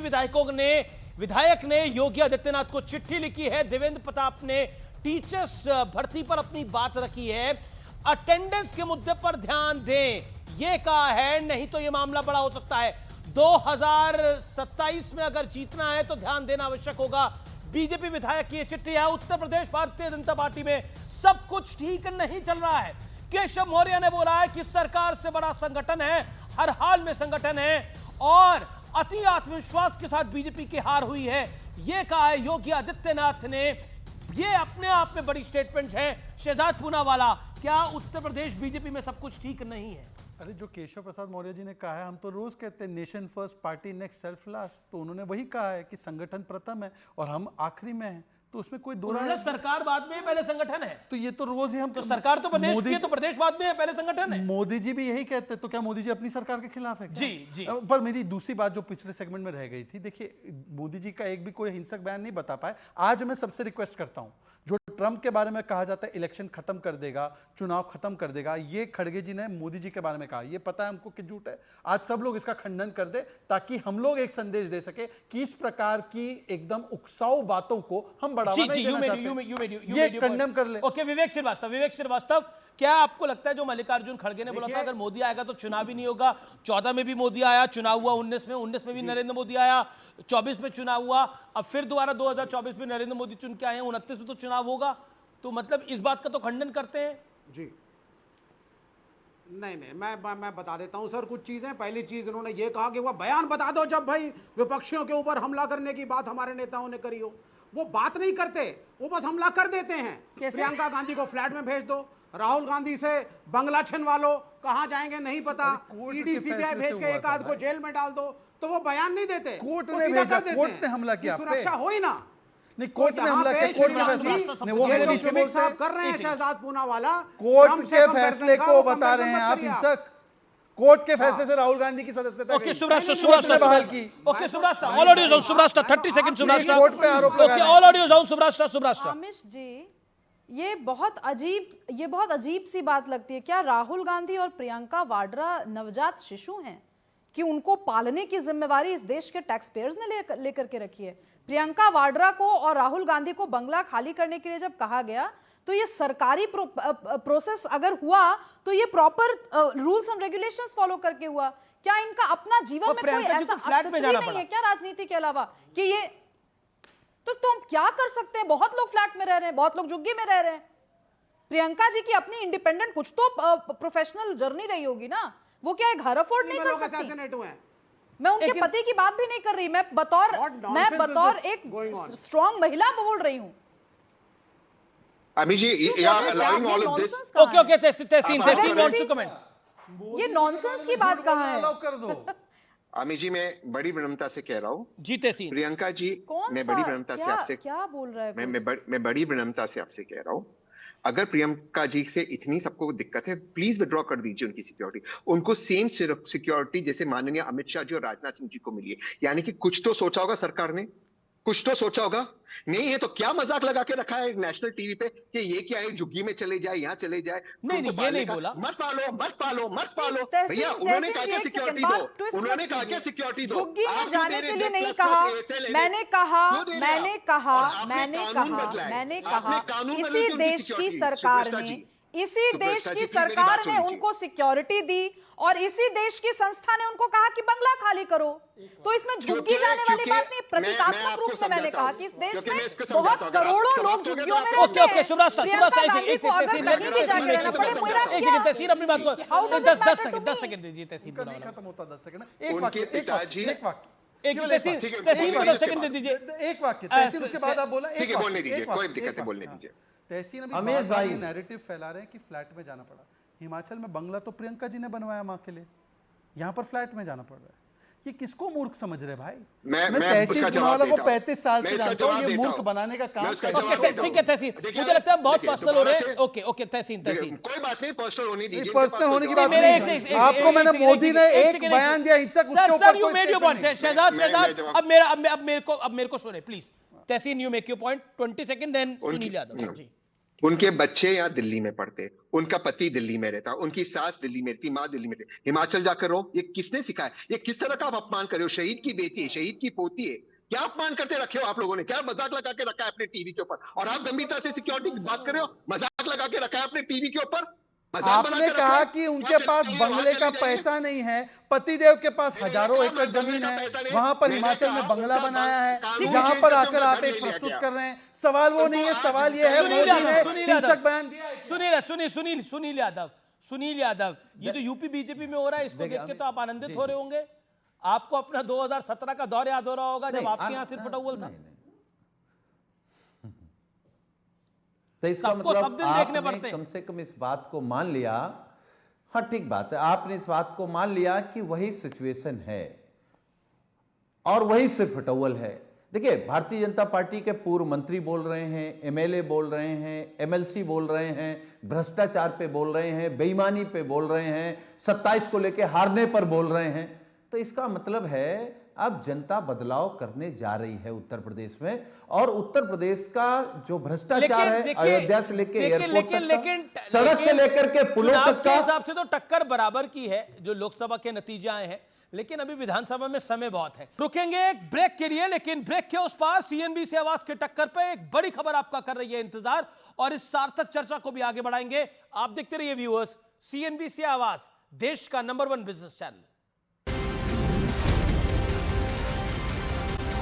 विधायक ने योगी आदित्यनाथ को चिट्ठी लिखी है। देवेंद्र प्रताप ने टीचर्स भर्ती पर अपनी बात रखी है, अटेंडेंस के मुद्दे पर ध्यान दें ये कहा है, नहीं तो ये मामला बड़ा हो सकता है। 2027 में अगर जीतना है तो ध्यान देना आवश्यक होगा। बीजेपी विधायक की ये चिट्ठी है। उत्तर प्रदेश भारतीय जनता पार्टी में सब कुछ ठीक नहीं चल रहा है। केशव मौर्य ने बोला है कि सरकार से बड़ा संगठन है, हर हाल में संगठन है, और अति आत्मविश्वास के साथ बीजेपी की हार हुई है, यह कहा है योगी आदित्यनाथ ने। ये अपने आप में बड़ी स्टेटमेंट है। शहजाद पूनावाला, क्या उत्तर प्रदेश बीजेपी में सब कुछ ठीक नहीं है? अरे जो केशव प्रसाद मौर्य जी ने कहा है, हम तो रोज कहते हैं nation first, party next, self last, तो उन्होंने वही कहा है कि संगठन प्रथम है और हम आखिरी में हैं, तो उसमें कोई दो राय। सरकार बाद में, पहले संगठन है, तो ये तो रोज ही हम, तो सरकार तो प्रदेश की है, तो प्रदेश बाद में है, पहले संगठन है। मोदी जी भी यही कहते हैं, तो क्या मोदी जी अपनी सरकार के खिलाफ है? जी। पर मेरी दूसरी बात जो पिछले सेगमेंट में रह गई थी, देखिए मोदी जी का एक भी कोई हिंसक बयान नहीं बता पाए। आज मैं सबसे रिक्वेस्ट करता हूं, जो ट्रंप के बारे में कहा जाता है इलेक्शन खत्म कर देगा, चुनाव खत्म कर देगा, ये खड़गे जी ने मोदी जी के बारे में कहा, ये पता है हमको कि झूठ है। आज सब लोग इसका खंडन कर दे, ताकि हम लोग एक संदेश दे सके कि इस प्रकार की एकदम उकसाऊ बातों को हम बढ़ावा नहीं देना चाहते। ये कंडेम कर ले। ओके, विवेक श्रीवास्तव, क्या आपको लगता है जो मल्लिकार्जुन खड़गे ने बोला था अगर मोदी आएगा तो चुनाव ही नहीं होगा? 14 में भी मोदी आया, चुनाव हुआ 19 में भी नरेंद्र मोदी आया, 24 में चुनाव हुआ, अब फिर दोबारा 2024 में नरेंद्र मोदी चुन के आए हैं, 29 में तो चुनाव होगा, तो मतलब इस बात का तो खंडन करते हैं? जी नहीं, मैं बता देता हूं सर कुछ चीजें। पहली चीज इन्होंने ये कहा कि वह बयान बता दो जब भाई विपक्षियों के ऊपर हमला करने की बात हमारे नेताओं ने करी हो। वो बात नहीं करते, वो बस हमला कर देते हैं। प्रियंका गांधी को फ्लैट में भेज दो, राहुल गांधी से बंगला छिनवा लो, कहां जाएंगे नहीं पता, ईडी सीबीआई भेज के एक आध को जेल में डाल दो, तो वो बयान नहीं देते। कोर्ट ने भेजा, कोर्ट ने हमला किया, सुरक्षा हो ही ना। नहीं, कोर्ट ने हमला किया, कोर्ट के फैसले वो मेरे बीच में बोलते हैं कर रहे हैं शहजाद पूनावाला, कोर्ट के फैसले को बता रहे हैं आप हिंसक। कोर्ट के फैसले से राहुल गांधी की सदस्यता ओके, सुब्राष्ट्र बहाल की। ओके, सुब्राष्ट्र, ऑल ऑडियो जाओ, सुब्राष्ट्र 30 सेकंड, सुब्राष्ट्र कोर्ट पे आरोप लगा रहे हैं। ऑल ऑडियो जाओ, सुब्राष्ट्र। आमिश जी, ये बहुत अजीब सी बात लगती है। क्या राहुल गांधी और प्रियंका वाड्रा नवजात शिशु हैं कि उनको पालने की जिम्मेवारी इस देश के टैक्स पेयर्स ने लेकर के रखी है? प्रियंका वाड्रा को और राहुल गांधी को बंगला खाली करने के लिए जब कहा गया, तो ये सरकारी प्रोसेस अगर हुआ तो ये proper rules and regulations follow करके हुआ। क्या इनका अपना जीवन में कोई ऐसा फ्लैट में जाना नहीं है क्या राजनीति के अलावा कि ये, तो तुम क्या कर सकते हैं? बहुत लोग फ्लैट में रह रहे हैं, बहुत लोग झुग्गी में रह रहे हैं। प्रियंका जी की अपनी इंडिपेंडेंट कुछ तो प्रोफेशनल जर्नी रही होगी ना, वो क्या है घर अफोर्ड नहीं कर सकती? मैं उनके पति की बात भी नहीं कर रही, मैं बतौर एक स्ट्रॉन्ग महिला बोल रही हूँ। Ami ji, allowing all of this. Okay Tehseen want to comment. ये नॉनसेंस की बात कहाँ है? कर दो। अमी जी, मैं बड़ी विनम्रता से कह रहा हूँ जी तहसीन। प्रियंका जी, मैं बड़ी विनम्रता से आपसे क्या बोल रहा है? मैं बड़ी विनम्रता से आपसे कह रहा हूँ, अगर प्रियंका जी से इतनी सबको दिक्कत है, प्लीज विड्रॉ कर दीजिए उनकी सिक्योरिटी। उनको सेम सिक्योरिटी जैसे माननीय अमित शाह जी और राजनाथ सिंह जी को मिली है। यानी कि कुछ तो सोचा होगा सरकार ने, कुछ तो सोचा होगा। नहीं है तो क्या मजाक लगा के रखा है नेशनल टीवी पे कि ये क्या है, झुग्गी में चले जाए, यहाँ चले जाए। नहीं ये नहीं बोला। मत पालो भैया। उन्होंने कहा क्या सिक्योरिटी दो, उन्होंने कहा क्या सिक्योरिटी दो। झुग्गी में जाने के लिए नहीं कहा। मैंने कहा इसी देश की सरकार ने उनको सिक्योरिटी दी और इसी देश की संस्था ने उनको कहा कि बंगला खाली करो। तो इसमें झुग्गी जाने वाली बात नहीं, प्रतीकात्मक रूप में मैंने कहा कि इस देश में बहुत करोड़ों लोग झुग्गियों में रहते हैं। ओके शुभराज तहसीन अपनी बात को 10 सेकंड दीजिए। तहसीन खत्म होता 10 सेकंड। एक वाक्य तहसीन को 10 सेकंड दे दीजिए। एक वाक्य तहसीन, उसके बाद आप बोला। ठीक है, बोलने दीजिए, कोई दिक्कत है, बोलने दीजिए। तहसीन अभी भाई नैरेटिव फैला रहे हैं कि फ्लैट में जाना पड़ा। हिमाचल में बंगला तो प्रियंका जी ने बनवाया मां के लिए, यहाँ पर फ्लैट में जाना पड़ रहा है। ये किसको मूर्ख समझ रहे भाई? मैं तहसीन पुनावाला को 35 साल से जानता हूँ, ये मूर्ख बनाने का काम करता है। ठीक है तहसीन, मुझे लगता है बहुत पर्सनल हो रहे हैं। ओके तहसीन कोई बात नहीं, पर्सनल होने दीजिए। पर्सनल होने की बात नहीं। आपको मैंने मोदी ने एक बयान दिया हिंसक, उसके ऊपर you made your point. Shahzad अब मेरे को सुने please. Tehseen you make your point, 20 second then Sunil Yadav ji. उनके बच्चे यहाँ दिल्ली में पढ़ते, उनका पति दिल्ली में रहता, उनकी सास दिल्ली में रहती, माँ दिल्ली में रहती। हिमाचल जाकर रहो, ये किसने सिखाया? ये किस तरह का आप अपमान कर रहे हो? शहीद की बेटी है, शहीद की पोती है, क्या अपमान करते रखे हो आप लोगों ने? क्या मजाक लगा के रखा है अपने टीवी के ऊपर? और आप गंभीरता से सिक्योरिटी की बात कर रहे हो? मजाक लगा के रखा है अपने टीवी के ऊपर। आपने कहा कि उनके पास बंगले का पैसा नहीं है, पतिदेव के पास हजारों एकड़ जमीन है, वहां पर हिमाचल में बंगला बनाया है, यहाँ पर आकर आप एक प्रस्तुत कर रहे हैं। सवाल वो नहीं है, सवाल ये है मोदी ने हिंसक बयान दिया। सुनील यादव, ये तो यूपी बीजेपी में हो रहा है, इसको देख के तो आप आनंदित हो रहे होंगे। आपको अपना 2017 का दौर याद हो रहा होगा जब आपके यहाँ सिर्फ फटौल था। तो इसका मतलब आपने कम से कम इस बात को मान लिया। हाँ ठीक बात है, आपने इस बात को मान लिया कि वही सिचुएशन है और वही सिर्फ फटौल है। देखिए, भारतीय जनता पार्टी के पूर्व मंत्री बोल रहे हैं, एमएलए बोल रहे हैं, एमएलसी बोल रहे हैं, भ्रष्टाचार पे बोल रहे हैं, बेईमानी पे बोल रहे हैं, 27 को लेके हारने पर बोल रहे हैं। तो इसका मतलब है अब जनता बदलाव करने जा रही है उत्तर प्रदेश में, और उत्तर प्रदेश का जो भ्रष्टाचार है, अयोध्या से लेकर एयरपोर्ट तक, सड़क से लेकर के पुलों तक के हिसाब से तो टक्कर बराबर की है जो लोकसभा के नतीजे आए हैं, लेकिन अभी विधानसभा में समय बहुत है। रुकेंगे एक ब्रेक के लिए, लेकिन ब्रेक के उस पार सीएनबीसी आवाज के टक्कर पे एक बड़ी खबर आपका कर रही है इंतजार, और इस सार्थक चर्चा को भी आगे बढ़ाएंगे। आप देखते रहिए व्यूअर्स, सीएनबीसी आवाज, देश का नंबर 1 बिजनेस चैनल।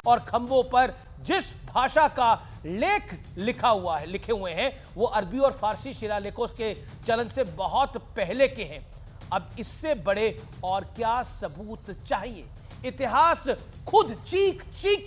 और खंभों पर जिस भाषा का लेख लिखे हुए हैं वो अरबी और फारसी शिलालेखों के चलन से बहुत पहले के हैं। अब इससे बड़े और क्या सबूत चाहिए? इतिहास खुद चीख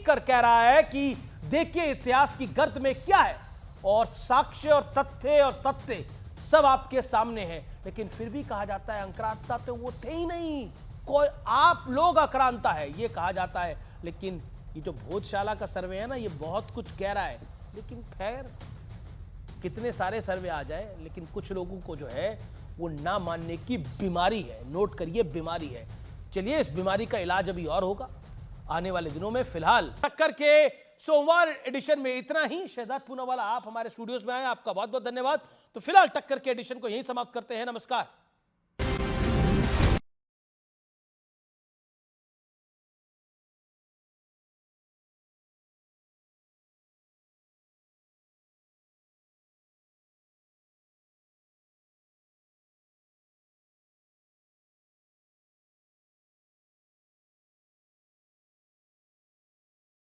कर कह रहा है कि देखिए इतिहास की गर्त में क्या है, और साक्ष्य और तथ्य और सत्य सब आपके सामने हैं। लेकिन फिर भी कहा जाता है आक्रांता तो वो थे ही नहीं, कोई आप लोग आक्रांता है ये कहा जाता है। लेकिन ये जो भोजशाला का सर्वे है ना, ये बहुत कुछ कह रहा है, लेकिन खैर कितने सारे सर्वे आ जाए, लेकिन कुछ लोगों को जो है वो ना मानने की बीमारी है। नोट करिए, बीमारी है। चलिए, इस बीमारी का इलाज अभी और होगा आने वाले दिनों में। फिलहाल टक्कर के सोमवार एडिशन में इतना ही। शहजाद पूनावाला आप हमारे स्टूडियोज में आए, आपका बहुत बहुत धन्यवाद। तो फिलहाल टक्कर के एडिशन को यहीं समाप्त करते हैं। नमस्कार।